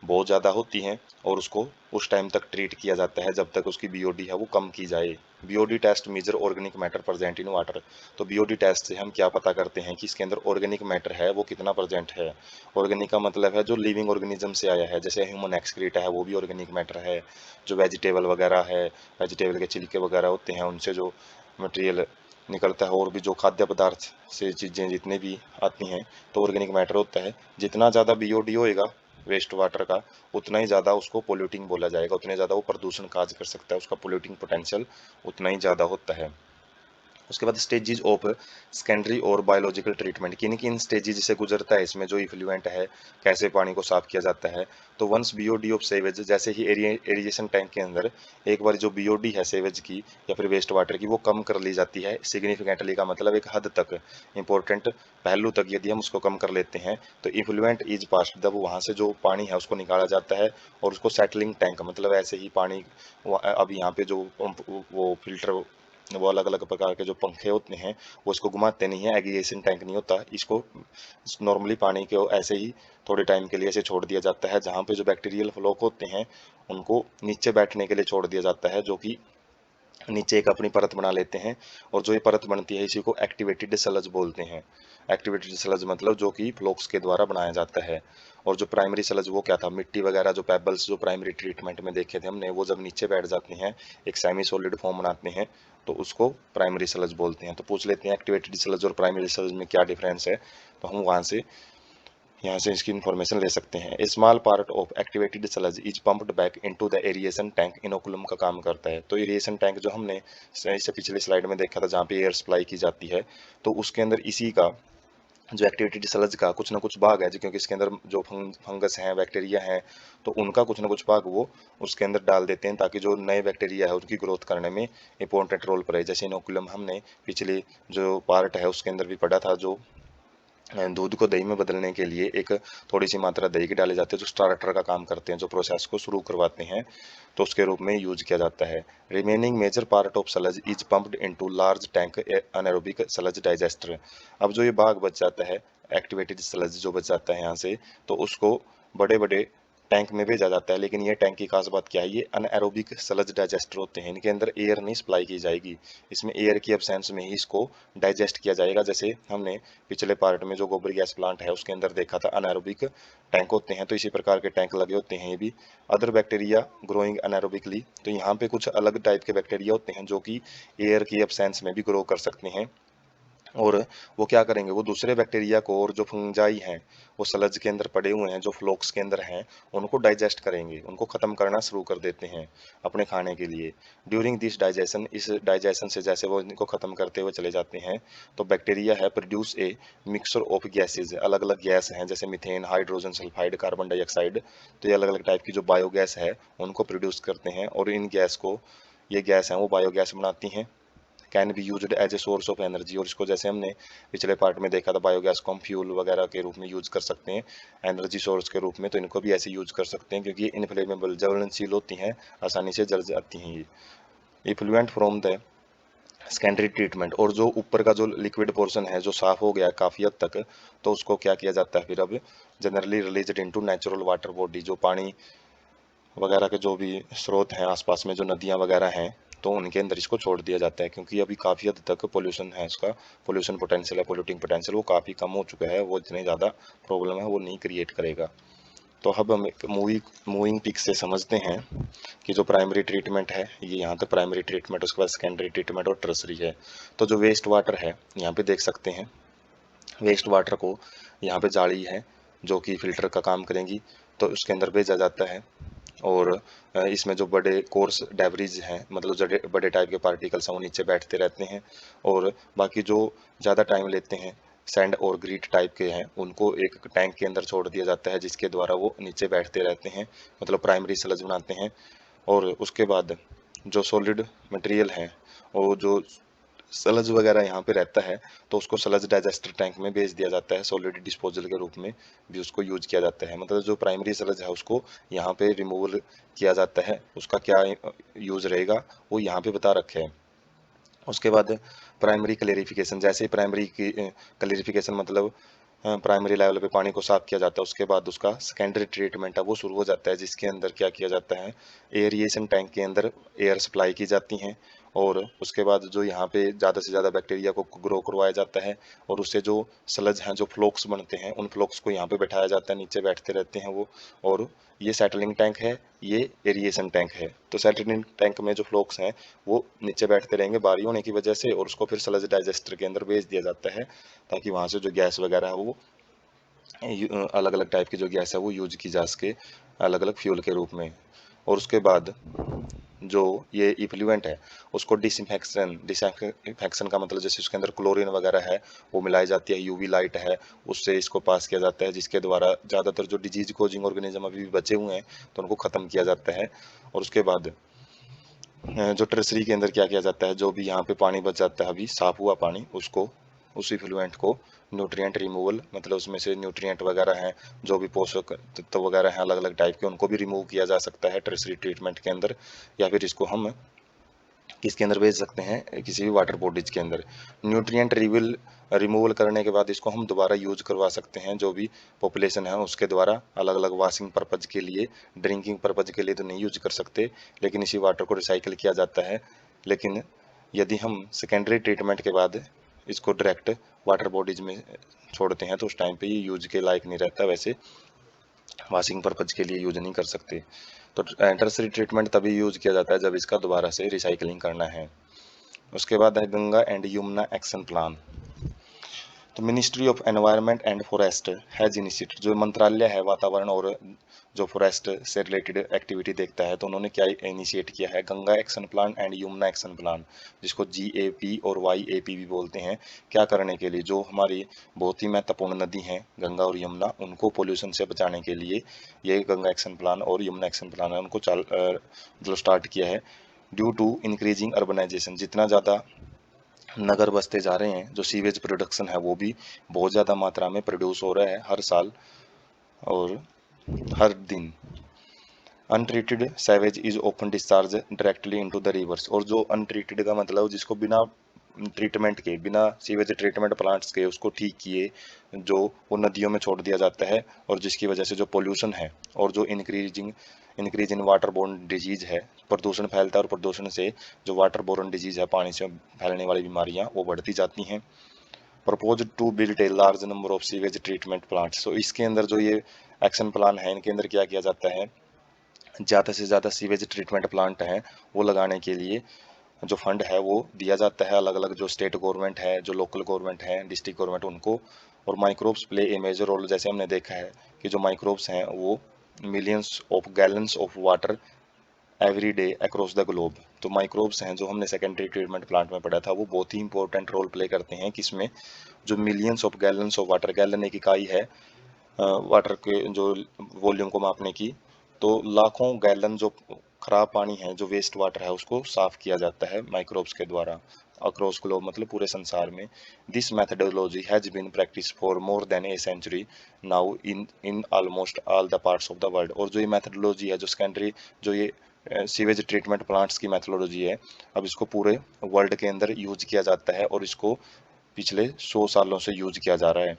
बहुत ज़्यादा होती हैं और उसको उस टाइम तक ट्रीट किया जाता है जब तक उसकी बीओडी है वो कम की जाए। BOD test measure organic matter present in water. तो बीओडी टेस्ट से हम क्या पता करते हैं कि इसके अंदर ऑर्गेनिक मैटर है वो कितना प्रेजेंट है। ऑर्गेनिक का मतलब है जो लिविंग ऑर्गेनिज्म से आया है, जैसे ह्यूमन एक्सक्रीट है वो भी ऑर्गेनिक मैटर है। जो वेजिटेबल वगैरह है, वेजिटेबल के छिलके वगैरह होते हैं उनसे जो मटेरियल निकलता है, और भी जो खाद्य पदार्थ से चीज़ें जितनी भी आती हैं तो ऑर्गेनिक मैटर होता है। जितना ज़्यादा बीओडी होएगा वेस्ट वाटर का उतना ही ज़्यादा उसको पोल्यूटिंग बोला जाएगा, उतने ज़्यादा वो प्रदूषण काज कर सकता है, उसका पोल्यूटिंग पोटेंशियल उतना ही ज़्यादा होता है। उसके बाद स्टेजेस ऑफ सेकेंडरी और बायोलॉजिकल ट्रीटमेंट, किन किन स्टेजेस से गुजरता है इसमें जो इफ्लुएंट है, कैसे पानी को साफ किया जाता है। तो वंस बीओडी ऑफ सेवेज, जैसे ही एरिएशन टैंक के अंदर एक बार जो बीओडी है सेवेज की या फिर वेस्ट वाटर की वो कम कर ली जाती है सिग्निफिकेंटली, का मतलब एक हद तक, इंपॉर्टेंट पहलू तक यदि हम उसको कम कर लेते हैं तो इफ्लुएंट इज पास, जब वहाँ से जो पानी है उसको निकाला जाता है और उसको सेटलिंग टैंक, मतलब ऐसे ही पानी अब यहाँ पे जो पंप वो फिल्टर वो अलग अलग प्रकार के जो पंखे होते हैं वो इसको घुमाते नहीं है, एग्रीगेशन टैंक नहीं होता इसको। नॉर्मली पानी को ऐसे ही थोड़े टाइम के लिए ऐसे छोड़ दिया जाता है, जहाँ पे जो बैक्टीरियल फ्लोक होते हैं उनको नीचे बैठने के लिए छोड़ दिया जाता है, जो कि नीचे एक अपनी परत बना लेते हैं। और जो ये परत बनती है इसी को एक्टिवेटेड सलज बोलते हैं। एक्टिवेटेड सलज मतलब जो कि फ्लोक्स के द्वारा बनाया जाता है। और जो प्राइमरी सलज वो क्या था, मिट्टी वगैरह जो पेबल्स जो प्राइमरी ट्रीटमेंट में देखे थे हमने, वो जब नीचे बैठ जाते हैं एक सेमी सॉलिड फॉर्म बनाते हैं तो उसको प्राइमरी सलज बोलते हैं। तो पूछ लेते हैं एक्टिवेटेड सलज और प्राइमरी सलज में क्या डिफरेंस है, तो हम यहाँ से इसकी इन्फॉर्मेशन ले सकते हैं। A small part of activated sludge is pumped back into the aeration tank, inoculum का काम करता है। तो एरिएशन टैंक जो हमने इससे पिछले स्लाइड में देखा था जहाँ पे एयर सप्लाई की जाती है, तो उसके अंदर इसी का जो एक्टिवेटेड सलज का कुछ ना कुछ भाग है, क्योंकि इसके अंदर जो फंगस हैं बैक्टीरिया हैं तो उनका कुछ ना कुछ भाग वो उसके अंदर डाल देते हैं ताकि जो नए बैक्टीरिया है उनकी ग्रोथ करने में इंपॉर्टेंट रोल पड़े। जैसे इनोकुलम हमने पिछले जो पार्ट है उसके अंदर भी पढ़ा था, जो दूध को दही में बदलने के लिए एक थोड़ी सी मात्रा दही की डाले जाते हैं जो स्टार्टर का काम करते हैं, जो प्रोसेस को शुरू करवाते हैं, तो उसके रूप में यूज किया जाता है। Remaining major part of sludge is pumped into large tank anaerobic sludge digester. अब जो ये भाग बच जाता है एक्टिवेटेड सलज जो बच जाता है यहाँ से, तो उसको बड़े बड़े टैंक में भेजा जाता है। लेकिन ये टैंक की खास बात क्या है, ये अनएरोबिक सलज डाइजेस्टर होते हैं, इनके अंदर एयर नहीं सप्लाई की जाएगी, इसमें एयर की एब्सेंस में ही इसको डाइजेस्ट किया जाएगा। जैसे हमने पिछले पार्ट में जो गोबर गैस प्लांट है उसके अंदर देखा था अनएरोबिक टैंक होते हैं, तो इसी प्रकार के टैंक लगे होते हैं ये भी। अदर बैक्टीरिया ग्रोइंग अनएरोबिकली, तो यहाँ पे कुछ अलग टाइप के बैक्टीरिया होते हैं जो कि एयर की एब्सेंस में भी ग्रो कर सकते हैं, और वो क्या करेंगे, वो दूसरे बैक्टीरिया को और जो फंजाई हैं वो सलज के अंदर पड़े हुए हैं जो फ्लोक्स के अंदर हैं उनको डाइजेस्ट करेंगे, उनको ख़त्म करना शुरू कर देते हैं अपने खाने के लिए। ड्यूरिंग दिस डाइजेशन, इस डाइजेशन से जैसे वो इनको ख़त्म करते हुए चले जाते हैं तो बैक्टीरिया है produce a mixture of gases, अलग अलग गैस हैं जैसे methane, hydrogen sulphide, carbon dioxide, तो ये अलग अलग टाइप की जो बायोगैस है उनको प्रोड्यूस करते हैं। और इन गैस को, ये गैस हैं वो बायोगैस बनाती हैं, can be used as a source of energy. और इसको जैसे हमने पिछले पार्ट में देखा था बायोगैस को हम फ्यूल वगैरह के रूप में यूज कर सकते हैं, एनर्जी सोर्स के रूप में, तो इनको भी ऐसे यूज कर सकते हैं क्योंकि ये इनफ्लेमेबल ज्वलनशील होती हैं, आसानी से जल जाती हैं ये। Effluent from the secondary treatment, और जो ऊपर का जो लिक्विड पोर्शन है जो साफ हो गया काफ़ी हद तक, तो उसको क्या किया जाता है फिर अब generally released into natural water body, जो पानी वगैरह के जो भी स्रोत हैं आसपास में जो नदियाँ वगैरह हैं तो उनके अंदर इसको छोड़ दिया जाता है, क्योंकि अभी काफ़ी हद तक पोल्यूशन है, इसका पोल्यूशन पोटेंशियल है, पोल्यूटिंग पोटेंशियल वो काफ़ी कम हो चुका है, वो इतने ज़्यादा प्रॉब्लम है वो नहीं क्रिएट करेगा। तो अब हम एक मूविंग पिक से समझते हैं कि जो प्राइमरी ट्रीटमेंट है ये यहाँ तक प्राइमरी ट्रीटमेंट, उसके बाद सेकेंडरी ट्रीटमेंट और टर्सरी है। तो जो वेस्ट वाटर है यहाँ पे देख सकते हैं, वेस्ट वाटर को यहाँ पे जाली है जो कि फिल्टर का काम करेंगी, तो उसके अंदर भेजा जाता है और इसमें जो बड़े कोर्स डेब्रिज हैं, मतलब जो बड़े टाइप के पार्टिकल्स हैं, वो नीचे बैठते रहते हैं। और बाकी जो ज़्यादा टाइम लेते हैं, सैंड और ग्रीट टाइप के हैं, उनको एक टैंक के अंदर छोड़ दिया जाता है, जिसके द्वारा वो नीचे बैठते रहते हैं, मतलब प्राइमरी स्लज बनाते हैं। और उसके बाद जो सॉलिड मटेरियल है, और जो सलज वगैरह यहाँ पे रहता है, तो उसको सलज डाइजेस्टर टैंक में भेज दिया जाता है, सॉलिड डिस्पोजल के रूप में भी उसको यूज किया जाता है। मतलब जो प्राइमरी सलज है उसको यहाँ पे रिमूवल किया जाता है, उसका क्या यूज रहेगा वो यहाँ पे बता रखे है। उसके बाद प्राइमरी क्लेरिफिकेशन, जैसे प्राइमरी की क्लेरिफिकेशन मतलब प्राइमरी लेवल पे पानी को साफ किया जाता है, उसके बाद उसका सेकेंडरी ट्रीटमेंट है वो शुरू हो जाता है, जिसके अंदर क्या किया जाता है, एयरिएशन टैंक के अंदर एयर सप्लाई की जाती है। और उसके बाद जो यहाँ पे ज़्यादा से ज़्यादा बैक्टीरिया को ग्रो करवाया जाता है, और उससे जो स्लज हैं, जो फ्लोक्स बनते हैं, उन फ्लोक्स को यहाँ पे बैठाया जाता है, नीचे बैठते रहते हैं वो। और ये सेटलिंग टैंक है, ये एरिएशन टैंक है। तो सेटलिंग टैंक में जो फ्लोक्स हैं वो नीचे बैठते रहेंगे बारी होने की वजह से, और उसको फिर स्लज डाइजेस्टर के अंदर भेज दिया जाता है, ताकि वहाँ से जो गैस वगैरह है वो अलग अलग टाइप की जो गैस है वो यूज की जा सके, अलग अलग फ्यूल के रूप में। और उसके बाद जो ये इफ्लुएंट है उसको डिसइंफेक्शन, डिसइंफेक्शन का मतलब जैसे उसके अंदर क्लोरीन वगैरह है वो मिलाई जाती है, यूवी लाइट है, उससे इसको पास किया जाता है, जिसके द्वारा ज़्यादातर जो डिजीज कोजिंग ऑर्गेनिज्म अभी भी बचे हुए हैं तो उनको ख़त्म किया जाता है। और उसके बाद जो ट्रेसरी के अंदर क्या किया जाता है, जो भी यहाँ पे पानी बच जाता है अभी साफ हुआ पानी, उसको उसी फ्लुएंट को न्यूट्रिएंट रिमूवल, मतलब उसमें से न्यूट्रिएंट वगैरह हैं, जो भी पोषक तत्व वगैरह हैं अलग अलग टाइप के, उनको भी रिमूव किया जा सकता है ट्रेसरी ट्रीटमेंट के अंदर। या फिर इसको हम किसके अंदर भेज सकते हैं, किसी भी वाटर बॉडीज के अंदर। न्यूट्रिएंट रिमूवल करने के बाद इसको हम दोबारा यूज करवा सकते हैं, जो भी पॉपुलेशन है उसके द्वारा, अलग अलग वॉशिंग पर्पज के लिए, ड्रिंकिंग पर्पज के लिए तो नहीं यूज कर सकते, लेकिन इसी वाटर को रिसाइकिल किया जाता है। लेकिन यदि हम सेकेंडरी ट्रीटमेंट के बाद इसको डायरेक्ट वाटर बॉडीज में छोड़ते हैं तो उस टाइम पे ये यूज के लायक नहीं रहता, वैसे वॉशिंग पर्पज के लिए यूज नहीं कर सकते। तो टर्सरी ट्रीटमेंट तभी यूज किया जाता है जब इसका दोबारा से रिसाइकलिंग करना है। उसके बाद है Ganga and Yamuna action plan. तो ministry of environment and forest has initiated, जो मंत्रालय है वातावरण और जो फॉरेस्ट से रिलेटेड एक्टिविटी देखता है, तो उन्होंने क्या इनिशिएट किया है, Ganga action plan and Yamuna action plan, जिसको GAP और YAP भी बोलते हैं। क्या करने के लिए, जो हमारी बहुत ही महत्वपूर्ण नदी हैं गंगा और यमुना, उनको पोल्यूशन से बचाने के लिए ये गंगा एक्शन प्लान और यमुना एक्शन प्लान है, उनको मतलब स्टार्ट किया है। ड्यू टू इंक्रीजिंग अर्बनाइजेशन, जितना ज़्यादा नगर बसते जा रहे हैं, जो सीवेज प्रोडक्शन है वो भी बहुत ज़्यादा मात्रा में प्रोड्यूस हो रहा है हर साल और हर दिन। Untreated savage is open discharge directly into the reverse, और जो अनट्रीटेड का मतलब जिसको बिना ट्रीटमेंट के, बिना सीवेज ट्रीटमेंट प्लांट्स के उसको ठीक किए, जो वो नदियों में छोड़ दिया जाता है, और जिसकी वजह से जो पोल्यूशन है और जो increase in water borne disease है, प्रदूषण फैलता है, और प्रदूषण से जो वाटर बोर्न डिजीज है, पानी से फैलने वाली बीमारियां वो बढ़ती जाती हैं। Propose to build a large number of sewage treatment plants, तो इसके अंदर जो ये एक्शन प्लान है, इनके अंदर क्या किया जाता है, ज़्यादा से ज़्यादा सीवेज ट्रीटमेंट प्लांट हैं वो लगाने के लिए जो फंड है वो दिया जाता है, अलग अलग जो स्टेट गवर्नमेंट है, जो लोकल गवर्नमेंट है, डिस्ट्रिक्ट गवर्नमेंट, उनको। और microbes play a major role, जैसे हमने देखा है कि जो माइक्रोब्स हैं वो millions of gallons of water every day across the globe. तो माइक्रोब्स हैं जो हमने सेकेंडरी ट्रीटमेंट प्लांट में पढ़ा था, वो बहुत ही इंपॉर्टेंट रोल प्ले करते हैं, किसमें, जो millions of gallons of water, gallon एक इकाई है वाटर के जो वॉल्यूम को मापने की, तो लाखों गैलन जो खराब पानी है, जो वेस्ट वाटर है, उसको साफ किया जाता है माइक्रोब्स के द्वारा अक्रॉस ग्लोब, मतलब पूरे संसार में। This methodology has been practice for more than a century now in in almost all the parts of the world, और जो ये मैथडोलॉजी है, जो सेकेंडरी, जो ये सीवेज ट्रीटमेंट प्लांट्स की मैथडोलॉजी है, अब इसको पूरे वर्ल्ड के अंदर यूज किया जाता है, और इसको पिछले 100 सालों से यूज किया जा रहा है।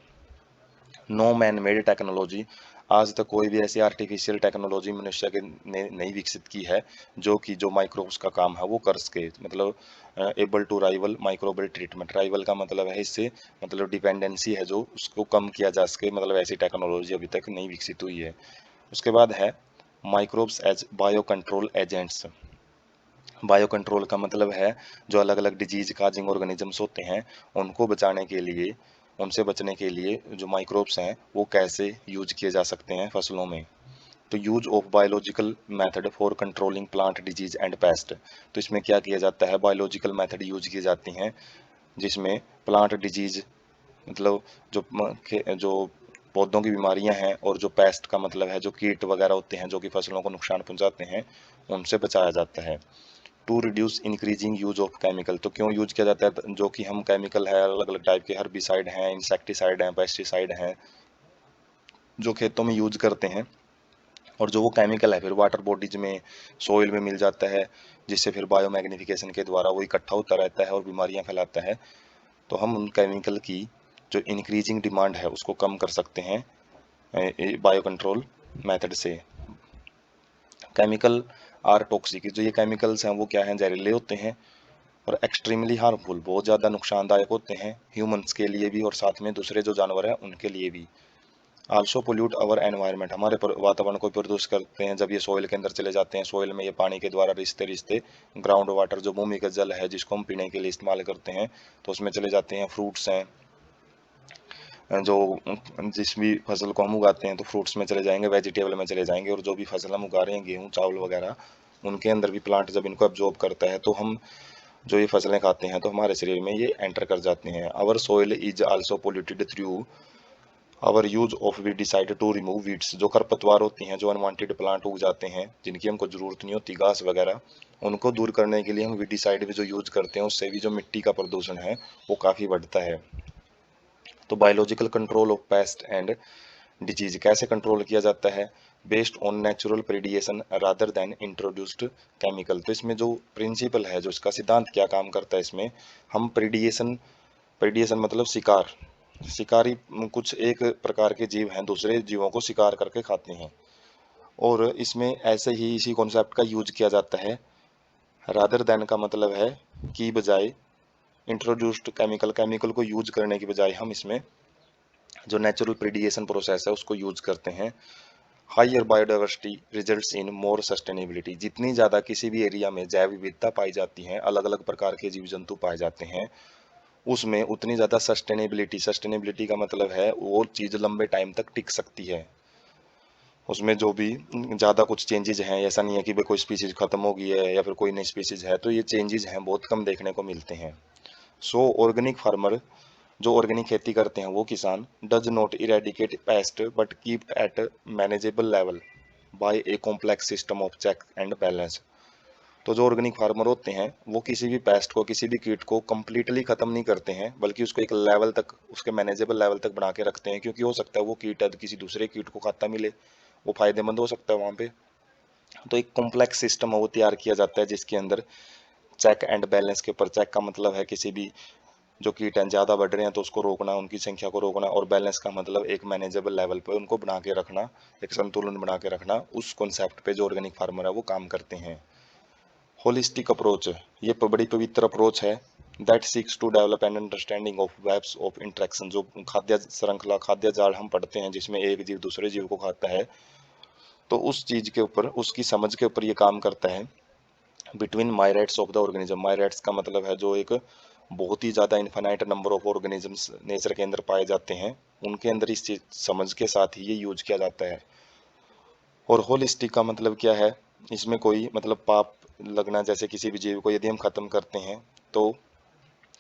नो मैन मेड टेक्नोलॉजी, आज तक कोई भी ऐसी आर्टिफिशियल टेक्नोलॉजी मनुष्य के ने नहीं विकसित की है जो कि जो माइक्रोब्स का काम है वो कर सके, मतलब able to rival microbial treatment, rival का मतलब है इससे, मतलब डिपेंडेंसी है जो उसको कम किया जा सके, मतलब ऐसी टेक्नोलॉजी अभी तक नहीं विकसित हुई है। उसके बाद है microbes as bio control agents. Bio control का मतलब है जो अलग अलग डिजीज काजिंग ऑर्गेनिजम्स होते हैं उनको बचाने के लिए, उनसे बचने के लिए जो माइक्रोब्स हैं वो कैसे यूज किए जा सकते हैं फसलों में। तो use of biological method for controlling plant disease and paste. तो इसमें क्या किया जाता है, बायोलॉजिकल मेथड यूज की जाती हैं जिसमें प्लांट डिजीज मतलब जो पौधों की बीमारियां हैं और जो पेस्ट का मतलब है जो कीट वगैरह होते हैं जो कि फसलों को नुकसान पहुंचाते हैं, उनसे बचाया जाता है। To reduce increasing use of chemical. तो क्यों यूज किया जाता है, जो कि हम केमिकल है अलग अलग टाइप के, हर्बिसाइड हैं, इंसेक्टिसाइड हैं, पेस्टिसाइड हैं, जो खेतों में यूज करते हैं, और जो वो केमिकल है फिर वाटर बॉडीज में, सोइल में मिल जाता है, जिससे फिर बायोमैग्निफिकेशन के द्वारा वो इकट्ठा होता रहता है और बीमारियां फैलाता है। तो हम उन केमिकल की जो इंक्रीजिंग डिमांड है उसको कम कर सकते हैं बायो कंट्रोल मेथड से। Chemical are toxic. जो ये केमिकल्स हैं वो क्या हैं, जहरीले होते हैं और एक्सट्रीमली हार्मफुल, बहुत ज़्यादा नुकसानदायक होते हैं ह्यूमंस के लिए भी और साथ में दूसरे जो जानवर हैं उनके लिए भी। आल्सो पोल्यूट अवर एनवायरनमेंट। हमारे वातावरण को प्रदूषित करते हैं जब ये सॉइल के अंदर चले जाते हैं। सॉइल में ये पानी के द्वारा रिश्ते रिश्ते ग्राउंड वाटर जो भूमि का जल है जिसको हम पीने के लिए इस्तेमाल करते हैं, तो उसमें चले जाते हैं। फ्रूट्स हैं जो जिस भी फसल को हम उगाते हैं तो फ्रूट्स में चले जाएंगे, वेजिटेबल में चले जाएंगे, और जो भी फसल हम उगा रहे हैं गेहूँ चावल वगैरह, उनके अंदर भी प्लांट जब इनको अब्जॉर्ब करता है तो हम जो ये फसलें खाते हैं तो हमारे शरीर में ये एंटर कर जाते हैं। Our soil is also polluted through our use of we decide to remove weeds. जो खरपतवार होती हैं, जो अनवांटेड प्लांट उग जाते हैं जिनकी हमको जरूरत नहीं होती, घास वगैरह, उनको दूर करने के लिए हम वीडिसाइड भी जो यूज करते हैं उससे भी जो मिट्टी का प्रदूषण है वो काफ़ी बढ़ता है। तो biological control of pest and disease कैसे कंट्रोल किया जाता है, based on natural predation rather than introduced chemical. तो इसमें जो प्रिंसिपल है, जो इसका सिद्धांत क्या काम करता है, इसमें हम प्रीडिएशन, प्रीडिएशन मतलब शिकार, शिकारी कुछ एक प्रकार के जीव हैं दूसरे जीवों को शिकार करके खाते हैं, और इसमें ऐसे ही इसी कॉन्सेप्ट का यूज किया जाता है। रादर देन का मतलब है कि बजाय, इंट्रोड्यूस्ड केमिकल, केमिकल को यूज करने की बजाय हम इसमें जो नेचुरल प्रीडिएशन प्रोसेस है उसको यूज करते हैं। Higher biodiversity results in more sustainability. जितनी ज़्यादा किसी भी एरिया में जैव विविधता पाई जाती है, अलग अलग प्रकार के जीव जंतु पाए जाते हैं, उसमें उतनी ज़्यादा सस्टेनेबिलिटी, सस्टेनेबिलिटी का मतलब है वो चीज़ लंबे टाइम तक टिक सकती है। उसमें जो भी ज़्यादा कुछ चेंजेज हैं, ऐसा नहीं है कि भाई कोई स्पीसीज खत्म हो गई है या फिर कोई नई स्पीसीज है, तो ये चेंजेस हैं बहुत कम देखने को मिलते हैं। सो ऑर्गेनिक फार्मर, जो ऑर्गेनिक खेती करते हैं वो किसान, does not eradicate pest but keep at manageable level by a complex system of check and balance. तो जो ऑर्गेनिक फार्मर होते हैं वो किसी भी पेस्ट को, किसी भी कीट को कंप्लीटली खत्म नहीं करते हैं, बल्कि उसको एक लेवल तक, उसके मैनेजेबल लेवल तक बना के रखते हैं, क्योंकि हो सकता है वो कीट किसी दूसरे कीट को खाता मिले, वो फायदेमंद हो सकता है वहाँ पे। तो एक कॉम्प्लेक्स सिस्टम है वो तैयार किया जाता है जिसके अंदर चेक एंड बैलेंस के ऊपर, चेक का मतलब है किसी भी जो कीट हैं ज़्यादा बढ़ रहे हैं तो उसको रोकना, उनकी संख्या को रोकना, और बैलेंस का मतलब एक मैनेजेबल लेवल पे उनको बना के रखना, एक संतुलन बना के रखना। उस कॉन्सेप्ट पे जो ऑर्गेनिक फार्मर है वो काम करते हैं। होलिस्टिक अप्रोच, ये बड़ी पवित्र अप्रोच है। That seeks to develop an understanding of webs of interaction. जो खाद्य श्रृंखला, खाद्य जाल हम पढ़ते हैं जिसमें एक जीव दूसरे जीव को खाता है, तो उस चीज के ऊपर, उसकी समझ के ऊपर ये काम करता है। Between myriads of the organism. Myriads का मतलब है जो एक बहुत ही ज़्यादा infinite number of organisms nature के अंदर पाए जाते हैं, उनके अंदर इस चीज समझ के साथ ही ये यूज किया जाता है। और होलिस्टिक का मतलब क्या है, इसमें कोई मतलब पाप लगना, जैसे किसी भी जीव को यदि हम खत्म करते हैं तो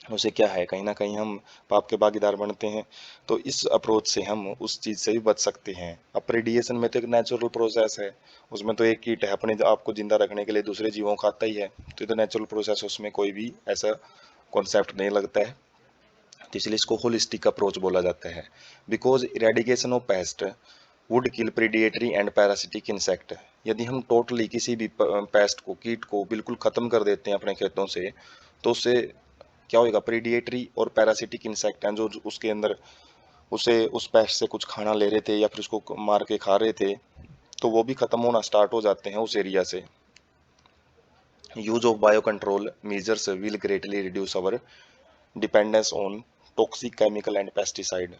उसे क्या है, कहीं ना कहीं हम पाप के भागीदार बनते हैं। तो इस अप्रोच से हम उस चीज़ से भी बच सकते हैं। अब प्रेडिएशन में तो एक नेचुरल प्रोसेस है, उसमें तो एक कीट है अपने आप को जिंदा रखने के लिए दूसरे जीवों को खाता ही है, तो ये तो नेचुरल प्रोसेस है, उसमें कोई भी ऐसा कॉन्सेप्ट नहीं लगता है। तो इसलिए इसको होलिस्टिक अप्रोच बोला जाता है। Because eradication of pest would kill predatory and parasitic insect. यदि हम टोटली किसी भी पेस्ट को, कीट को बिल्कुल खत्म कर देते हैं अपने खेतों से, तो उससे क्या होगा, प्रीडिएटरी और पैरासिटिक इंसेक्ट हैं जो उसके अंदर उसे, उस पेस्ट से कुछ खाना ले रहे थे या फिर उसको मार के खा रहे थे, तो वो भी खत्म होना स्टार्ट हो जाते हैं उस एरिया से। Use of bio control measures will greatly reduce our dependence on toxic chemical and pesticide.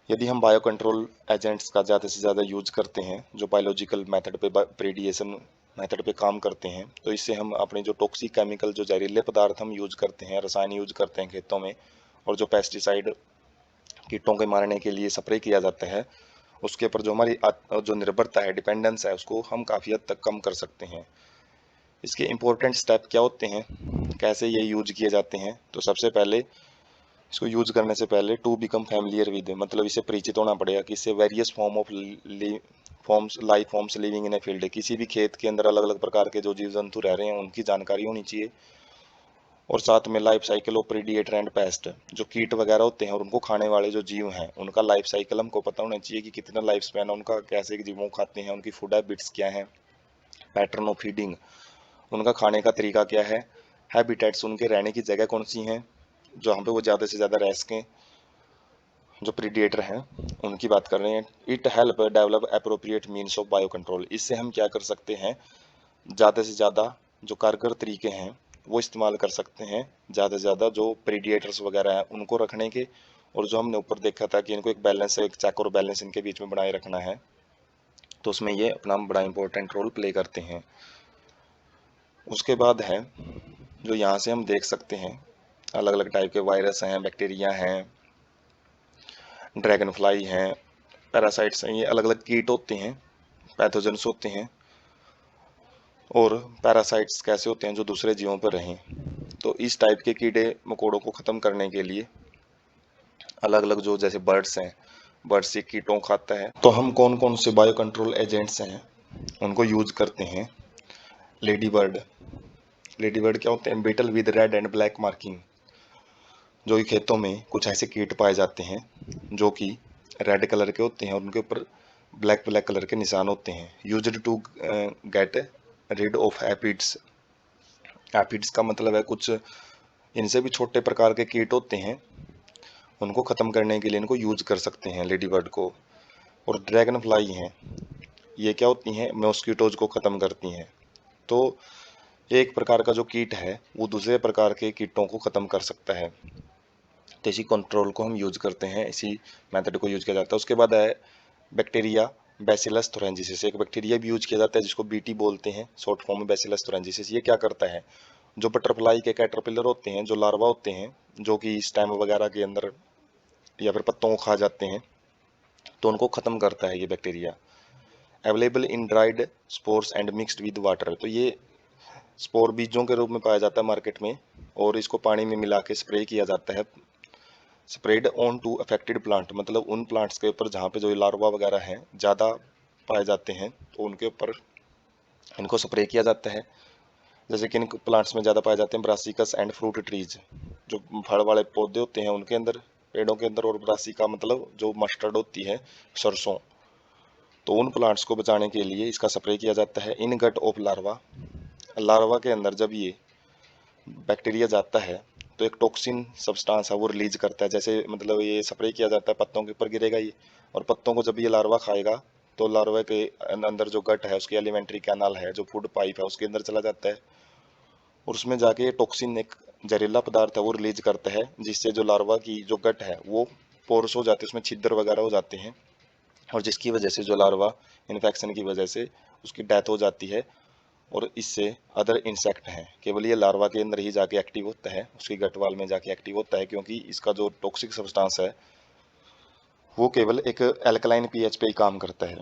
यदि हम बायो कंट्रोल एजेंट्स का ज़्यादा से ज़्यादा यूज करते हैं जो बायोलॉजिकल मेथड पे, प्रीडिएशन मेथड पे काम करते हैं, तो इससे हम अपने जो टॉक्सिक केमिकल, जो जहरीले पदार्थ हम यूज करते हैं, रसायन यूज करते हैं खेतों में, और जो पेस्टिसाइड कीटों के मारने के लिए स्प्रे किया जाता है, उसके ऊपर जो हमारी जो निर्भरता है, डिपेंडेंस है, उसको हम काफ़ी हद तक कम कर सकते हैं। इसके इम्पोर्टेंट स्टेप क्या होते हैं, कैसे ये यूज किए जाते हैं? तो सबसे पहले इसको यूज करने से पहले टू बिकम फैमिलियर विद, मतलब इसे परिचित होना पड़ेगा कि इससे various forms life forms living in a field, किसी भी खेत के अंदर अलग अलग प्रकार के जो जीव जंतु रह रहे हैं उनकी जानकारी होनी चाहिए। और साथ में life cycle of predator and paste, जो कीट वगैरह होते हैं और उनको खाने वाले जो जीव हैं उनका लाइफ साइकिल हमको पता होना चाहिए कि कितना लाइफ स्पैन है उनका, कैसे जीवों खाते हैं, उनकी फूड हैबिट्स क्या हैं, पैटर्न ऑफ फीडिंग, उनका खाने का तरीका क्या है, हैबिटेट्स, उनके रहने की जगह कौन सी हैं जहाँ पे वो ज़्यादा से ज़्यादा रह सकें, जो प्रीडिएटर हैं उनकी बात कर रहे हैं। It help develop appropriate means of bio control, इससे हम क्या कर सकते हैं, ज़्यादा से ज़्यादा जो कारगर तरीके हैं वो इस्तेमाल कर सकते हैं, ज़्यादा से ज़्यादा जो प्रीडिएटर्स वगैरह हैं उनको रखने के। और जो हमने ऊपर देखा था कि इनको एक बैलेंस, एक चेक और बैलेंस इनके बीच में बनाए रखना है, तो उसमें ये अपना बड़ा इंपॉर्टेंट रोल प्ले करते हैं। उसके बाद है जो यहाँ से हम देख सकते हैं, अलग अलग टाइप के वायरस हैं, बैक्टीरिया हैं, ड्रैगन फ्लाई हैं, पैरासाइट्स हैं, ये अलग अलग कीट होते हैं, पैथोजेंस होते हैं। और पैरासाइट्स कैसे होते हैं, जो दूसरे जीवों पर रहें। तो इस टाइप के कीड़े मकोड़ों को ख़त्म करने के लिए अलग अलग जो जैसे बर्ड्स हैं, बर्ड्स से कीटों खाता है, तो हम कौन कौन से बायो कंट्रोल एजेंट्स हैं उनको यूज करते हैं। लेडी बर्ड, लेडी बर्ड क्या होते हैं, beetle with red and black marking, जो कि खेतों में कुछ ऐसे कीट पाए जाते हैं जो कि रेड कलर के होते हैं और उनके ऊपर ब्लैक ब्लैक कलर के निशान होते हैं। Used to get rid of aphids, aphids का मतलब है कुछ इनसे भी छोटे प्रकार के कीट होते हैं, उनको ख़त्म करने के लिए इनको यूज कर सकते हैं लेडी बर्ड को। और ड्रैगन फ्लाई हैं, ये क्या होती हैं, मॉस्किटोज को ख़त्म करती हैं। तो एक प्रकार का जो कीट है वो दूसरे प्रकार के कीटों को ख़त्म कर सकता है, तो इसी कंट्रोल को हम यूज करते हैं, इसी मेथड को यूज किया जाता है। उसके बाद है बैक्टीरिया बैसिलस थोरेंजिसिस, एक बैक्टीरिया भी यूज किया जाता है जिसको बीटी बोलते हैं शॉर्ट फॉर्म में, बैसिलस थोरेंजिसिस। ये क्या करता है, जो बटरफ्लाई के कैटरपिलर होते हैं, जो लार्वा होते हैं जो कि स्टेम वगैरह के अंदर या फिर पत्तों को खा जाते हैं, तो उनको ख़त्म करता है ये bacteria. Available in dried spores and mixed with water, तो ये स्पोर बीजों के रूप में पाया जाता है मार्केट में, और इसको पानी में मिला के स्प्रे किया जाता है। Spread on to affected plant, मतलब उन प्लांट्स के ऊपर जहाँ पे जो लार्वा वगैरह हैं ज़्यादा पाए जाते हैं तो उनके ऊपर इनको स्प्रे किया जाता है। जैसे कि इन प्लांट्स में ज़्यादा पाए जाते हैं ब्रासिकस एंड फ्रूट ट्रीज, जो फल वाले पौधे होते हैं उनके अंदर, पेड़ों के अंदर। और ब्रासिका मतलब जो मस्टर्ड होती है, सरसों, तो उन प्लांट्स को बचाने के लिए इसका स्प्रे किया जाता है। इन गट ऑफ लार्वा, लार्वा के अंदर जब ये बैक्टीरिया जाता है तो एक टॉक्सिन सब्सटेंस है वो रिलीज करता है, जैसे मतलब ये स्प्रे किया जाता है पत्तों के ऊपर गिरेगा ये, और पत्तों को जब ये लार्वा खाएगा तो लार्वा के अंदर जो गट है उसकी एलिमेंट्री कैनाल है, जो फूड पाइप है, उसके अंदर चला जाता है और उसमें जाके ये टॉक्सिन एक जहरीला पदार्थ है वो रिलीज करता है, जिससे जो लार्वा की जो गट है वो पोरस हो जाते हैं, उसमें छिद्र वगैरह हो जाते हैं, और जिसकी वजह से जो लार्वा इन्फेक्शन की वजह से उसकी डेथ हो जाती है। और इससे अदर इंसेक्ट हैं, केवल ये लार्वा के अंदर ही जाके एक्टिव होता है, उसकी गटवाल में जाके एक्टिव होता है, क्योंकि इसका जो टॉक्सिक सब्सटेंस है वो केवल एक एल्कलाइन पीएच पे ही काम करता है।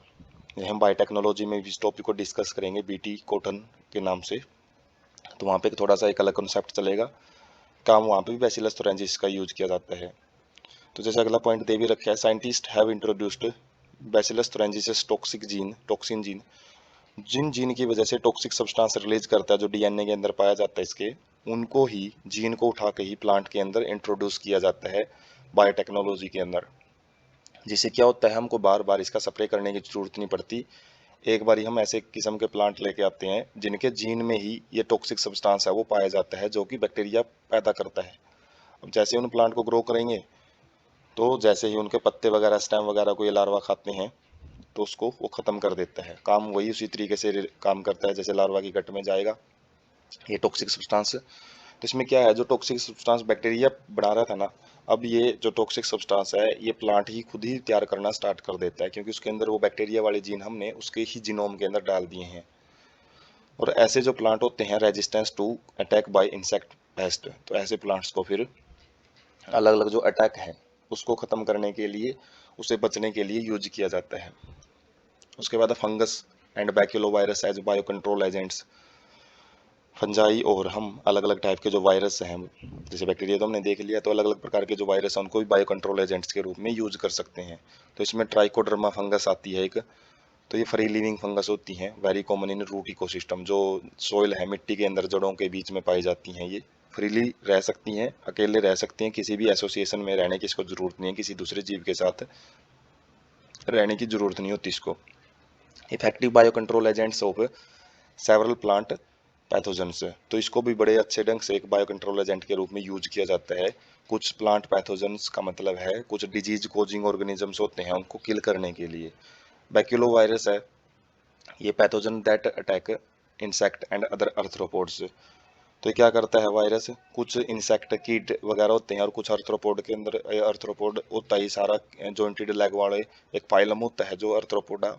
ये हम बायोटेक्नोलॉजी में भी इस टॉपिक को डिस्कस करेंगे बीटी कॉटन के नाम से, तो वहाँ पे थोड़ा सा एक अलग कॉन्सेप्ट चलेगा, काम वहाँ पे भी बैसिलस थोरेंजिस का यूज किया जाता है। तो जैसे अगला पॉइंट दे भी रखा है, scientist have introduced Bacillus thuringiensis toxic gene, toxin gene, जिन जीन की वजह से टॉक्सिक सब्सटेंस रिलीज करता है जो डीएनए के अंदर पाया जाता है इसके, उनको ही जीन को उठा के ही प्लांट के अंदर इंट्रोड्यूस किया जाता है बायोटेक्नोलॉजी के अंदर, जिससे क्या होता है हमको बार बार इसका स्प्रे करने की जरूरत नहीं पड़ती। एक बार ही हम ऐसे किस्म के प्लांट लेके आते हैं जिनके जीन में ही ये टॉक्सिक सब्सटेंस है वो पाया जाता है जो कि बैक्टीरिया पैदा करता है। अब जैसे उन प्लांट को ग्रो करेंगे तो जैसे ही उनके पत्ते वगैरह स्टेम वगैरह को ये लार्वा खाते हैं तो उसको वो ख़त्म कर देता है। काम वही उसी तरीके से काम करता है जैसे लार्वा की गट में जाएगा ये टॉक्सिक सब्सटेंस। तो इसमें क्या है, जो टॉक्सिक सब्सटेंस बैक्टीरिया बना रहा था ना, अब ये जो टॉक्सिक सब्सटेंस है ये प्लांट ही खुद ही तैयार करना स्टार्ट कर देता है, क्योंकि उसके अंदर वो बैक्टीरिया वाले जीन हमने उसके ही जीनोम के अंदर डाल दिए हैं। और ऐसे जो प्लांट होते हैं resistance to attack by insect pest, तो ऐसे प्लांट्स को फिर अलग अलग जो अटैक है उसको ख़त्म करने के लिए, उसे बचने के लिए यूज किया जाता है। उसके बाद fungus and baculovirus as bio control agents. Fungi और हम अलग अलग टाइप के जो वायरस हैं, जैसे बैक्टीरिया तो हमने देख लिया, तो अलग अलग प्रकार के जो वायरस हैं उनको भी बायो कंट्रोल एजेंट्स के रूप में यूज कर सकते हैं। तो इसमें ट्राइकोडर्मा फंगस आती है एक, तो ये फ्री लिविंग फंगस होती हैं, very common in root ecosystem. जो सोइल है, मिट्टी के अंदर जड़ों के बीच में पाई जाती हैं, ये फ्रीली रह सकती हैं, अकेले रह सकती हैं, किसी भी एसोसिएशन में रहने की इसको जरूरत नहीं है, किसी दूसरे जीव के साथ रहने की जरूरत नहीं होती इसको। Effective bio control agents of several plant pathogens, तो इसको भी बड़े अच्छे ढंग से एक बायो कंट्रोल एजेंट के रूप में यूज किया जाता है। कुछ प्लांट पैथोजेंस का मतलब है कुछ डिजीज कोजिंग ऑर्गेनिजम्स होते हैं, उनको किल करने के लिए। बैक्यूलो वायरस है, ये pathogen that attack insect and other arthropods. तो ये क्या करता है वायरस, कुछ इंसेक्ट कीट वगैरह होते हैं और कुछ अर्थ्रोपोड के अंदर, अर्थ्रोपोड होता ही सारा जॉइंटेड लेग वाले एक फाइलम होता है जो अर्थ्रोपोडा,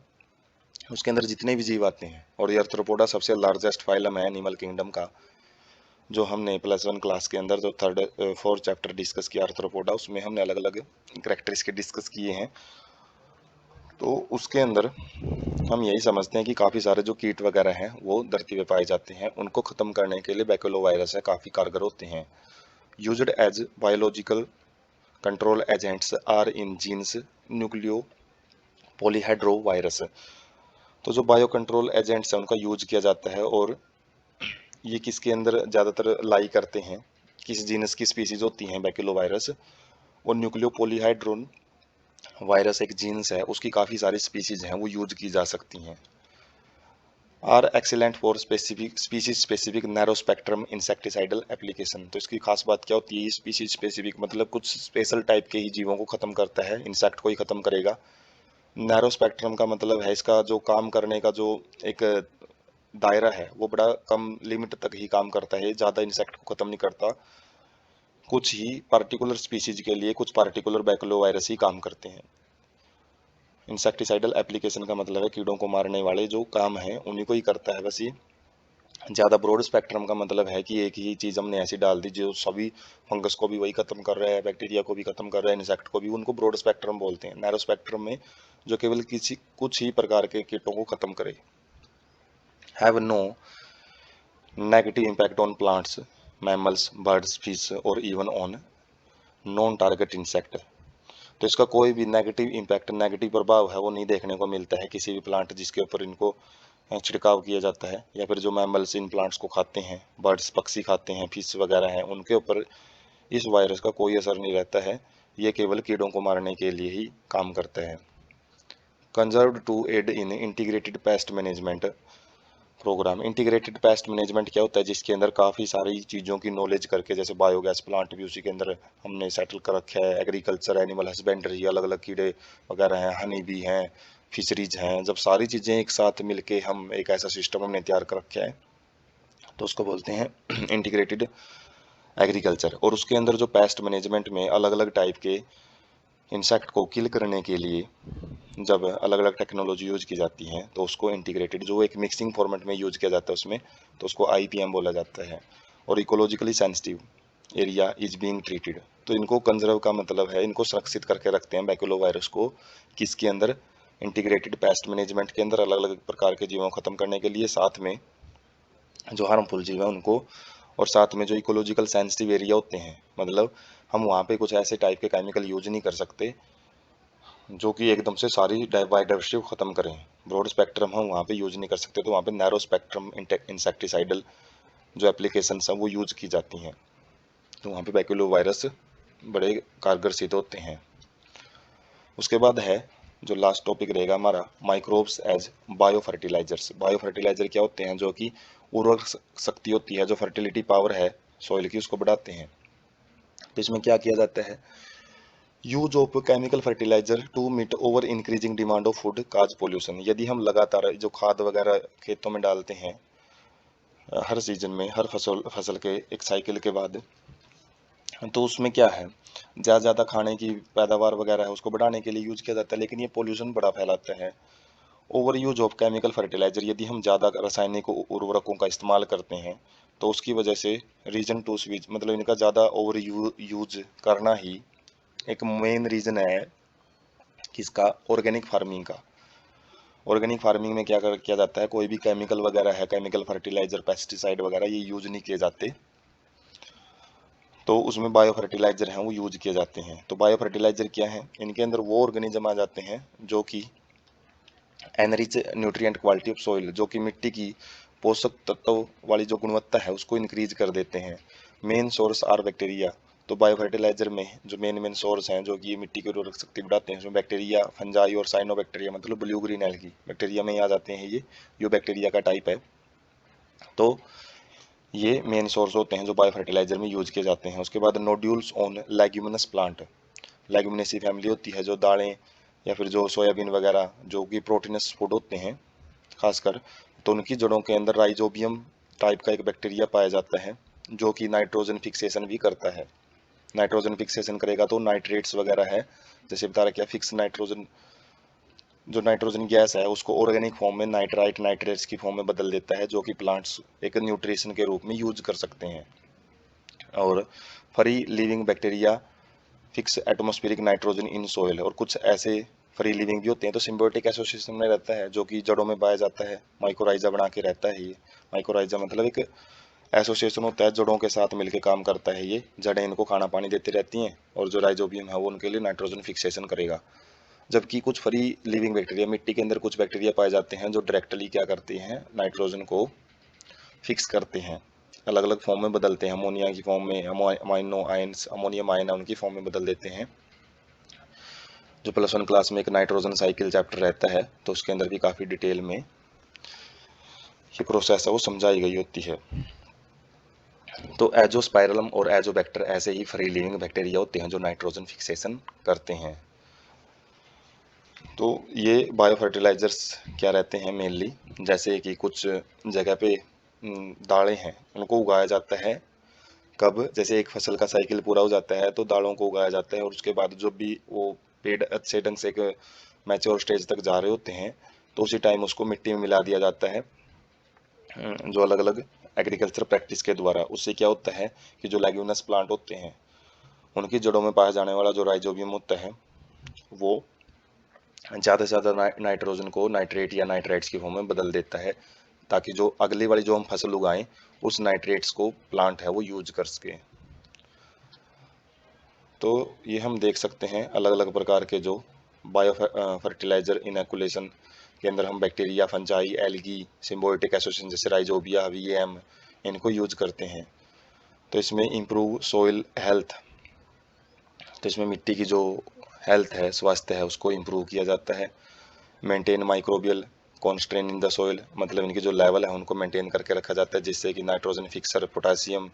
उसके अंदर जितने भी जीव आते हैं, और ये अर्थ्रोपोडा सबसे लार्जेस्ट फाइलम है एनिमल किंगडम का। जो हमने +1 क्लास के अंदर जो 4th चैप्टर डिस्कस किया अर्थ्रोपोडा, उसमें हमने अलग अलग कैरेक्टरिस्टिक डिस्कस किए हैं। तो उसके अंदर हम यही समझते हैं कि काफ़ी सारे जो कीट वगैरह हैं वो धरती पे पाए जाते हैं, उनको ख़त्म करने के लिए बैक्यूलो वायरस है काफ़ी कारगर होते हैं। Used as biological control agents are in genus nucleopolyhedrovirus. तो जो बायो कंट्रोल एजेंट्स हैं उनका यूज किया जाता है, और ये किसके अंदर ज़्यादातर लाई करते हैं, किस जीनस की स्पीसीज होती हैं बैक्यूलो वायरस, और न्यूक्लियो पॉलीहाइड्रोन वायरस एक जीन्स है, उसकी काफ़ी सारी स्पीसीज हैं वो यूज की जा सकती हैं। Are excellent for specific species specific narrow spectrum insecticidal application. तो इसकी खास बात क्या होती है, स्पीसीज स्पेसिफिक मतलब कुछ स्पेशल टाइप के ही जीवों को खत्म करता है, इंसेक्ट को ही खत्म करेगा। नैरो स्पेक्ट्रम का मतलब है इसका जो काम करने का जो एक दायरा है वो बड़ा कम लिमिट तक ही काम करता है, ज़्यादा इंसेक्ट को खत्म नहीं करता। कुछ ही पार्टिकुलर स्पीसीज के लिए कुछ पार्टिकुलर बैक्यूलो वायरस ही काम करते हैं। इंसेक्टिसाइडल एप्लीकेशन का मतलब है कीड़ों को मारने वाले जो काम है उन्हीं को ही करता है बस ये। ज़्यादा ब्रॉड स्पेक्ट्रम का मतलब है कि एक ही चीज़ हमने ऐसी डाल दी जो सभी फंगस को भी वही खत्म कर रहा है, बैक्टीरिया को भी खत्म कर रहा है, इंसेक्ट को भी, उनको ब्रॉड स्पेक्ट्रम बोलते हैं। नैरो स्पेक्ट्रम में जो केवल किसी कुछ ही प्रकार के कीटों को खत्म करे। Have no negative impact on plants, mammals, birds, fish और even on non target insect. तो इसका कोई भी नेगेटिव इम्पैक्ट, नेगेटिव प्रभाव है वो नहीं देखने को मिलता है किसी भी प्लांट जिसके ऊपर इनको छिड़काव किया जाता है, या फिर जो मैमल्स इन प्लांट्स को खाते हैं, बर्ड्स पक्षी खाते हैं, फिश वगैरह हैं, उनके ऊपर इस वायरस का कोई असर नहीं रहता है। ये केवल कीड़ों को मारने के लिए ही काम करता है। Conserved to aid in integrated pest management programme. Integrated pest management क्या होता है, जिसके अंदर काफ़ी सारी चीज़ों की नॉलेज करके, जैसे बायोगैस प्लांट भी उसी के अंदर हमने सेटल कर रखा है, एग्रीकल्चर, एनिमल हस्बेंड्री, अलग अलग कीड़े वगैरह हैं, हनी भी हैं, फिशरीज हैं, जब सारी चीज़ें एक साथ मिलके हम एक ऐसा सिस्टम हमने तैयार कर रखा है तो उसको बोलते हैं इंटीग्रेटेड एग्रीकल्चर। और उसके अंदर जो पेस्ट मैनेजमेंट में अलग अलग टाइप के इंसेक्ट को किल करने के लिए जब अलग अलग टेक्नोलॉजी यूज की जाती है तो उसको इंटीग्रेटेड, जो एक मिक्सिंग फॉर्मेट में यूज किया जाता है उसमें, तो उसको IPM बोला जाता है। और ecologically sensitive area is being treated. तो इनको कंजर्व का मतलब है इनको सुरक्षित करके रखते हैं बैक्यूलो वायरस को, किसके अंदर, इंटीग्रेटेड पेस्ट मैनेजमेंट के अंदर, अलग अलग प्रकार के जीवों को खत्म करने के लिए, साथ में जो हार्मफुल जीव है उनको, और साथ में जो इकोलॉजिकल सेंसिटिव एरिया होते हैं, मतलब हम वहाँ पे कुछ ऐसे टाइप के केमिकल यूज नहीं कर सकते जो कि एकदम से सारी बायोडाइवर्सिटी को ख़त्म करें। ब्रॉड स्पेक्ट्रम हम वहाँ पे यूज नहीं कर सकते, तो वहाँ पे नैरो स्पेक्ट्रम इंसेक्टिसाइडल जो एप्लीकेशंस हैं वो यूज की जाती हैं, तो वहाँ पे बैक्यूलो वायरस बड़े कारगर सिद्ध होते हैं। उसके बाद है जो लास्ट टॉपिक रहेगा हमारा, microbes as bio fertilisers. Bio fertiliser क्या होते हैं, जो कि उर्वरक शक्ति होती है, जो फर्टिलिटी पावर है सॉइल की, उसको बढ़ाते हैं। तो इसमें क्या किया जाता है, use of chemical fertiliser to meet over increasing demand of food cause pollution. यदि हम लगातार जो खाद वगैरह खेतों में डालते हैं हर सीजन में, हर फसल के एक साइकिल के बाद, तो उसमें क्या है, ज़्यादा खाने की पैदावार वगैरह है उसको बढ़ाने के लिए यूज किया जाता है, लेकिन ये पोल्यूशन बड़ा फैलाता है। Over use of chemical fertiliser, यदि हम ज़्यादा रासायनिक उर्वरकों का इस्तेमाल करते हैं तो उसकी वजह से रीजन टू स्विच, मतलब इनका ज़्यादा ओवर यूज करना ही एक मेन रीजन है किसका, ऑर्गेनिक फार्मिंग का। ऑर्गेनिक फार्मिंग में किया जाता है, कोई भी केमिकल वगैरह है, केमिकल फर्टिलाइजर, पेस्टिसाइड वगैरह ये यूज नहीं किए जाते, तो उसमें बायो फर्टिलाइजर हैं वो यूज किए जाते हैं। तो बायो फर्टिलाइजर क्या है, इनके अंदर वो ऑर्गेनिज्म आ जाते हैं जो कि enrich nutrient quality of soil, जो कि मिट्टी की पोषक तत्व वाली जो गुणवत्ता है उसको इंक्रीज कर देते हैं। Main source are bacteria. तो बायो फर्टिलाइजर में जो मेन सोर्स हैं जो कि मिट्टी की उर्वरक शक्ति बढ़ाते हैं, उसमें बैक्टीरिया, फंजाई और साइनोबैक्टीरिया, मतलब ब्लू ग्रीन एल्गी बैक्टीरिया में ही आ जाते हैं। ये बैक्टीरिया का टाइप है। तो ये मेन सोर्स होते हैं जो बायो फर्टिलाइजर में यूज किए जाते हैं। उसके बाद nodules on leguminous plant, leguminosae family होती है, जो दालें या फिर जो सोयाबीन वगैरह जो कि प्रोटीनस फूड होते हैं खासकर, तो उनकी जड़ों के अंदर राइजोबियम टाइप का एक बैक्टीरिया पाया जाता है जो कि नाइट्रोजन फिक्सेशन भी करता है। नाइट्रोजन फिक्सेशन करेगा तो नाइट्रेट्स वगैरह है, जैसे बता रखा, फिक्स नाइट्रोजन, जो नाइट्रोजन गैस है उसको ऑर्गेनिक फॉर्म में नाइट्राइट, नाइट्रेट्स की फॉर्म में बदल देता है, जो कि प्लांट्स एक न्यूट्रिशन के रूप में यूज कर सकते हैं। और free living bacteria fix atmospheric nitrogen in soil, और कुछ ऐसे फ्री लिविंग भी होते हैं तो सिम्बियोटिक एसोसिएशन में रहता है, जो कि जड़ों में पाया जाता है, माइकोराइजा बना के रहता है। ये माइकोराइजा मतलब एक एसोसिएशन होता है, जड़ों के साथ मिलकर काम करता है। ये जड़ें इनको खाना पानी देती रहती हैं और जो राइजोबियम है वो उनके लिए नाइट्रोजन फिक्सेशन करेगा। जबकि कुछ फ्री लिविंग बैक्टीरिया, मिट्टी के अंदर कुछ बैक्टीरिया पाए जाते हैं जो डायरेक्टली क्या करते हैं, नाइट्रोजन को फिक्स करते हैं, अलग अलग फॉर्म में बदलते हैं, अमोनिया की फॉर्म में, अमाइनो आयन्स, अमोनियम आयन उनकी फॉर्म में बदल देते हैं। जो +1 क्लास में एक नाइट्रोजन साइकिल चैप्टर रहता है तो उसके अंदर भी काफ़ी डिटेल में ये प्रोसेस है वो समझाई गई होती है। तो एजोस्पाइरलम और एजोबैक्टर ऐसे ही फ्री लिविंग बैक्टीरिया होते हैं जो नाइट्रोजन फिक्सेशन करते हैं। तो ये बायो फर्टिलाइजर्स क्या रहते हैं मेनली, जैसे कि कुछ जगह पे दालें हैं उनको उगाया जाता है। कब, जैसे एक फसल का साइकिल पूरा हो जाता है तो दालों को उगाया जाता है, और उसके बाद जो भी वो पेड़ अच्छे ढंग से एक मैच्योर स्टेज तक जा रहे होते हैं तो उसी टाइम उसको मिट्टी में मिला दिया जाता है, जो अलग अलग एग्रीकल्चर प्रैक्टिस के द्वारा। उससे क्या होता है कि जो लेग्यूमिनस प्लांट होते हैं उनकी जड़ों में पाया जाने वाला जो राइजोबियम होता है वो ज़्यादा से ज़्यादा नाइट्रोजन को नाइट्रेट या नाइट्राइट्स की फॉर्म में बदल देता है, ताकि जो अगली वाली जो हम फसल उगाएं उस नाइट्रेट्स को प्लांट है वो यूज कर सके। तो ये हम देख सकते हैं अलग अलग प्रकार के जो बायो फर्टिलाइजर इनएकुलेशन के अंदर हम bacteria, fungi, algae, symbiotic association जैसे राइजोबिया, वीएम, इनको यूज करते हैं। तो इसमें इम्प्रूव सोइल हेल्थ, तो इसमें मिट्टी की जो हेल्थ है, स्वास्थ्य है, उसको इम्प्रूव किया जाता है। Maintain microbial constrain in the soil, मतलब इनकी जो लेवल है उनको मेंटेन करके रखा जाता है, जिससे कि नाइट्रोजन फिक्सर, पोटासियम,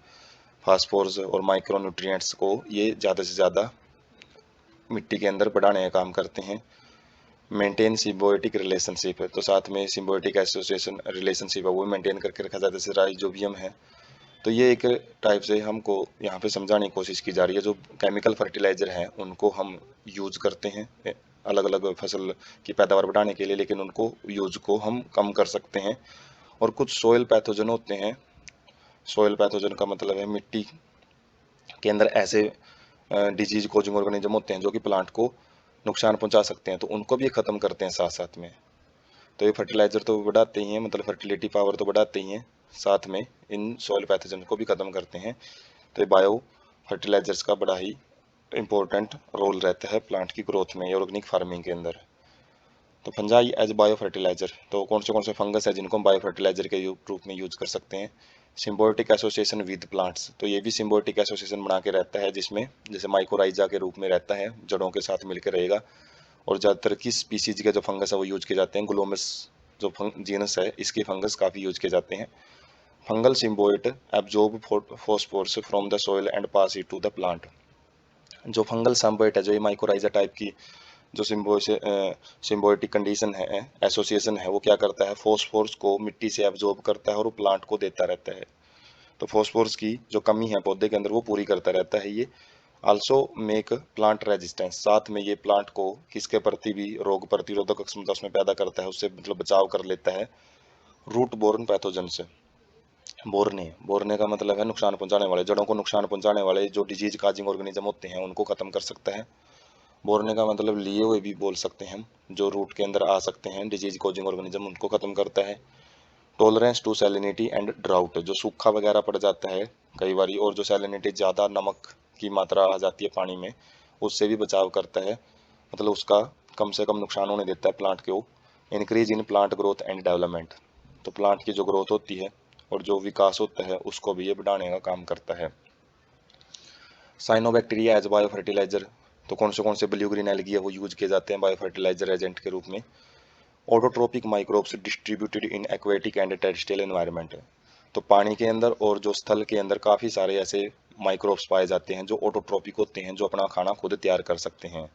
फास्फोरस और माइक्रो न्यूट्रिएंट्स को ये ज़्यादा से ज़्यादा मिट्टी के अंदर बढ़ाने का काम करते हैं। मेंटेन सिम्बायोटिक रिलेशनशिप है, तो साथ में सिम्बायोटिक एसोसिएशन रिलेशनशिप है वो मेंटेन करके रखा जाता है, जैसे राइजोबियम है। तो ये एक टाइप से हमको यहाँ पे समझाने की कोशिश की जा रही है, जो केमिकल फर्टिलाइजर हैं उनको हम यूज करते हैं अलग अलग फसल की पैदावार बढ़ाने के लिए, लेकिन उनको यूज को हम कम कर सकते हैं। और कुछ सोयल पैथोजन होते हैं, सोयल पैथोजन का मतलब है मिट्टी के अंदर ऐसे डिजीज कॉजिंग ऑर्गेनिज्म होते हैं जो कि प्लांट को नुकसान पहुंचा सकते हैं, तो उनको भी खत्म करते हैं साथ साथ में। तो ये फर्टिलाइजर तो बढ़ाते ही हैं, मतलब फर्टिलिटी पावर तो बढ़ाते ही हैं, साथ में इन सॉइल पैथोजन को भी खत्म करते हैं। तो ये बायो फर्टिलाइजर्स का बड़ा ही इम्पोर्टेंट रोल रहता है प्लांट की ग्रोथ में, ऑर्गेनिक फार्मिंग के अंदर। तो फंजाई एज बायो फर्टिलाइजर, तो कौन से फंगस है जिनको हम बायो फर्टिलाइजर के रूप में यूज कर सकते हैं। सिम्बायोटिक एसोसिएशन विद प्लांट्स, तो ये भी सिम्बायोटिक एसोसिएशन बना के रहता है, जिसमें जैसे माइकोराइजा के रूप में रहता है, जड़ों के साथ मिलकर रहेगा। और ज़्यादातर किस स्पीसीज के जो फंगस है वो यूज किए जाते हैं, ग्लोमस जो जीनस है इसके फंगस काफ़ी यूज किए जाते हैं। Fungal symbiont absorb phosphorus from the soil and pass it to the plant, जो फंगल सिम्बायोट है, जो ये माइकोराइजा टाइप की जो सिम्बायोटिक कंडीशन है, एसोसिएशन है, वो क्या करता है, फॉस्फोरस को मिट्टी से एब्जॉर्ब करता है और वो प्लांट को देता रहता है। तो फॉस्फोरस की जो कमी है पौधे के अंदर वो पूरी करता रहता है ये। आल्सो मेक प्लांट रेजिस्टेंस, साथ में ये प्लांट को किसके प्रति भी रोग प्रतिरोधक क्षमता उसमें पैदा करता है, उससे मतलब बचाव कर लेता है रूट बोर्न पैथोजन से। बोरने, बोरने का मतलब है नुकसान पहुंचाने वाले, जड़ों को नुकसान पहुंचाने वाले जो डिजीज काजिंग ऑर्गेनिज्म होते हैं उनको खत्म कर सकता है। बोरने का मतलब लिए हुए भी बोल सकते हैं हम, जो रूट के अंदर आ सकते हैं डिजीज कॉजिंग ऑर्गेनिज्म उनको खत्म करता है। Tolerance to salinity and drought, जो सूखा वगैरह पड़ जाता है कई बारी, और जो सैलिनिटी ज़्यादा नमक की मात्रा आ जाती है पानी में, उससे भी बचाव करता है, मतलब उसका कम से कम नुकसान होने देता है प्लांट को। Increase in plant growth and development, तो प्लांट की जो ग्रोथ होती है और जो विकास होता है उसको भी ये बढ़ाने का काम करता है। साइनोबैक्टीरिया एज बायो फर्टिलाइजर, तो कौन से ब्लू ग्रीन एल्गी है वो यूज किए जाते हैं बायो फर्टिलाइजर एजेंट के रूप में। Autotrophic microbes distributed in aquatic and terrestrial environment, तो पानी के अंदर और जो स्थल के अंदर काफ़ी सारे ऐसे माइक्रोब्स पाए जाते हैं जो ऑटोट्रोपिक होते हैं, जो अपना खाना खुद तैयार कर सकते हैं।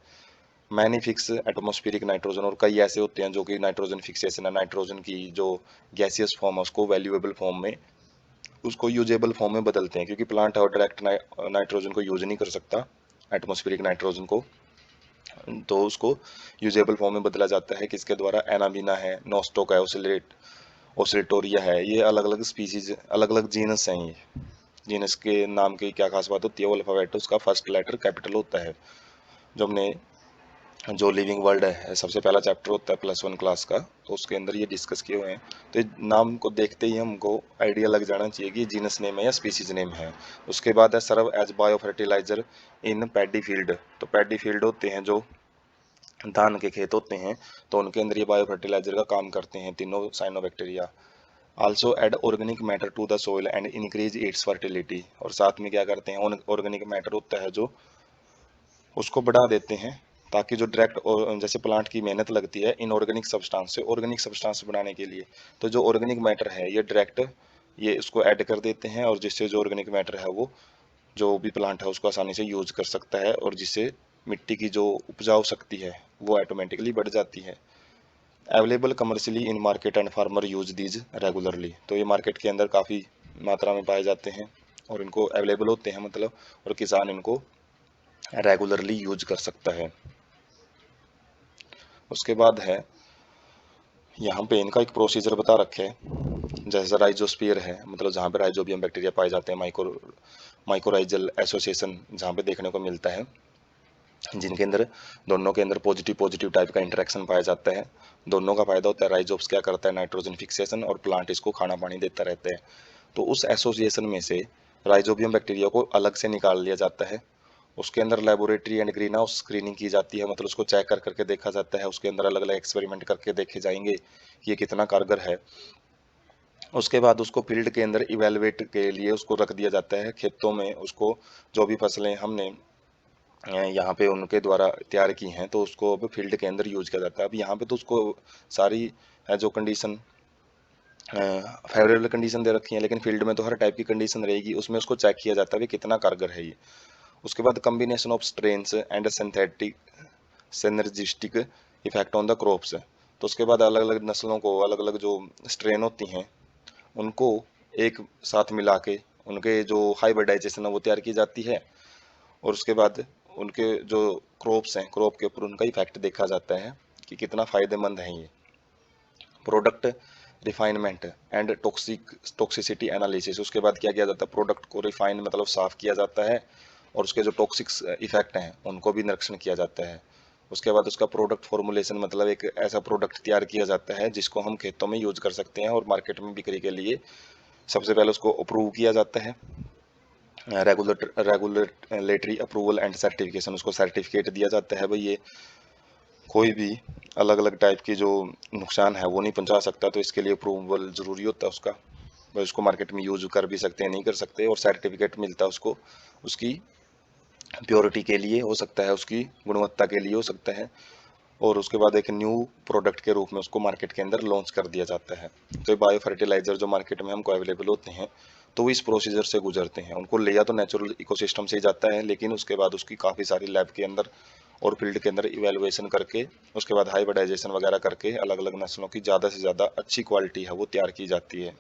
मैनीफिक्स एटमॉस्फेरिक नाइट्रोजन, और कई ऐसे होते हैं जो कि नाइट्रोजन फिक्सेशन है, नाइट्रोजन की जो गैसियस फॉर्म है उसको वैल्यूएबल फॉर्म में, उसको यूजेबल फॉर्म में बदलते हैं, क्योंकि प्लांट और डायरेक्ट नाइट्रोजन को यूज नहीं कर सकता, एटमॉस्फेरिक नाइट्रोजन को, तो उसको यूजेबल फॉर्म में बदला जाता है। किसके द्वारा? एनाबीना है, नोस्टोक है, ओसिलेटोरिया है, ये अलग अलग स्पीसीज, अलग अलग जीनस हैं। ये जीनस के नाम की क्या खास बात होती है? वो अल्फाबेट उसका फर्स्ट लेटर कैपिटल होता है। जो हमने जो लिविंग वर्ल्ड है सबसे पहला चैप्टर होता है +1 क्लास का, तो उसके अंदर ये डिस्कस किए हुए हैं। तो नाम को देखते ही हमको आइडिया लग जाना चाहिए कि जीनस नेम है या स्पीसीज नेम है। उसके बाद है serve as bio fertiliser in paddy field, तो पैडी फील्ड होते हैं जो धान के खेत होते हैं, तो उनके अंदर ये बायो फर्टिलाइजर का काम करते हैं तीनों cyanobacteria. Also add organic matter to the soil and increase its fertility, और साथ में क्या करते हैं, ऑर्गेनिक मैटर होता है जो उसको बढ़ा देते हैं, ताकि जो डायरेक्ट जैसे प्लांट की मेहनत लगती है इनऑर्गेनिक सब्सटेंस से ऑर्गेनिक सब्सटेंस बनाने के लिए, तो जो ऑर्गेनिक मैटर है ये डायरेक्ट ये उसको ऐड कर देते हैं, और जिससे जो ऑर्गेनिक मैटर है वो जो भी प्लांट है उसको आसानी से यूज कर सकता है, और जिससे मिट्टी की जो उपजाऊ शक्ति है वो ऑटोमेटिकली बढ़ जाती है। Available commercially in market and farmer use these regularly, तो ये मार्केट के अंदर काफ़ी मात्रा में पाए जाते हैं और इनको अवेलेबल होते हैं, मतलब, और किसान इनको रेगुलरली यूज कर सकता है। उसके बाद है यहाँ पे इनका एक प्रोसीजर बता रखे है। जैसे राइजोस्फीयर है, मतलब जहाँ पे राइजोबियम बैक्टीरिया पाए जाते हैं, माइकोराइजल एसोसिएशन जहाँ पे देखने को मिलता है, जिनके अंदर दोनों के अंदर पॉजिटिव पॉजिटिव टाइप का इंटरेक्शन पाया जाता है। दोनों का फायदा होता है, राइजोप्स क्या करता है, नाइट्रोजन फिक्सेशन, और प्लांट इसको खाना पानी देता रहता है। तो उस एसोसिएशन में से राइजोबियम बैक्टीरिया को अलग से निकाल लिया जाता है। उसके अंदर laboratory and green house screening की जाती है, मतलब उसको चेक कर करके देखा जाता है, उसके अंदर अलग अलग एक्सपेरिमेंट करके देखे जाएंगे कि ये कितना कारगर है। उसके बाद उसको फील्ड के अंदर इवेलुएट के लिए उसको रख दिया जाता है खेतों में, उसको जो भी फसलें हमने यहाँ पे उनके द्वारा तैयार की हैं तो उसको अब फील्ड के अंदर यूज किया जाता है। अब यहाँ पे तो उसको सारी है जो कंडीशन फेवरेबल कंडीशन दे रखी है, लेकिन फील्ड में तो हर टाइप की कंडीशन रहेगी, उसमें उसको चेक किया जाता है कि कितना कारगर है ये। उसके बाद combination of strains and synthetic synergistic effect on the crops, तो उसके बाद अलग अलग नस्लों को, अलग अलग जो स्ट्रेन होती हैं उनको एक साथ मिला के उनके जो हाइब्रिडाइजेशन है वो तैयार की जाती है, और उसके बाद उनके जो क्रॉप्स हैं क्रॉप के ऊपर उनका इफेक्ट देखा जाता है कि कितना फ़ायदेमंद है ये। Product refinement and toxicity analysis, उसके बाद क्या किया जाता है, प्रोडक्ट को रिफाइन मतलब साफ़ किया जाता है, और उसके जो टॉक्सिक्स इफेक्ट हैं उनको भी निरीक्षण किया जाता है। उसके बाद उसका प्रोडक्ट फॉर्मुलेशन, मतलब एक ऐसा प्रोडक्ट तैयार किया जाता है जिसको हम खेतों में यूज कर सकते हैं और मार्केट में बिक्री के लिए सबसे पहले उसको अप्रूव किया जाता है। रेगुलेटरी अप्रूवल एंड सर्टिफिकेशन, उसको सर्टिफिकेट दिया जाता है भाई ये कोई भी अलग अलग टाइप की जो नुकसान है वो नहीं पहुंचा सकता, तो इसके लिए अप्रूवल ज़रूरी होता है उसका, भाई उसको मार्केट में यूज कर भी सकते हैं नहीं कर सकते, और सर्टिफिकेट मिलता है उसको उसकी प्योरिटी के लिए हो सकता है, उसकी गुणवत्ता के लिए हो सकता है, और उसके बाद एक न्यू प्रोडक्ट के रूप में उसको मार्केट के अंदर लॉन्च कर दिया जाता है। तो ये बायो फर्टिलाइजर जो मार्केट में हमको अवेलेबल होते हैं तो वो इस प्रोसीजर से गुजरते हैं, उनको लिया तो नेचुरल इकोसिस्टम से ही जाता है, लेकिन उसके बाद उसकी काफ़ी सारी लैब के अंदर और फील्ड के अंदर इवेलुएशन करके उसके बाद हाइब्रिडाइजेशन वगैरह करके अलग अलग नस्लों की ज़्यादा से ज़्यादा अच्छी क्वालिटी है वो तैयार की जाती है।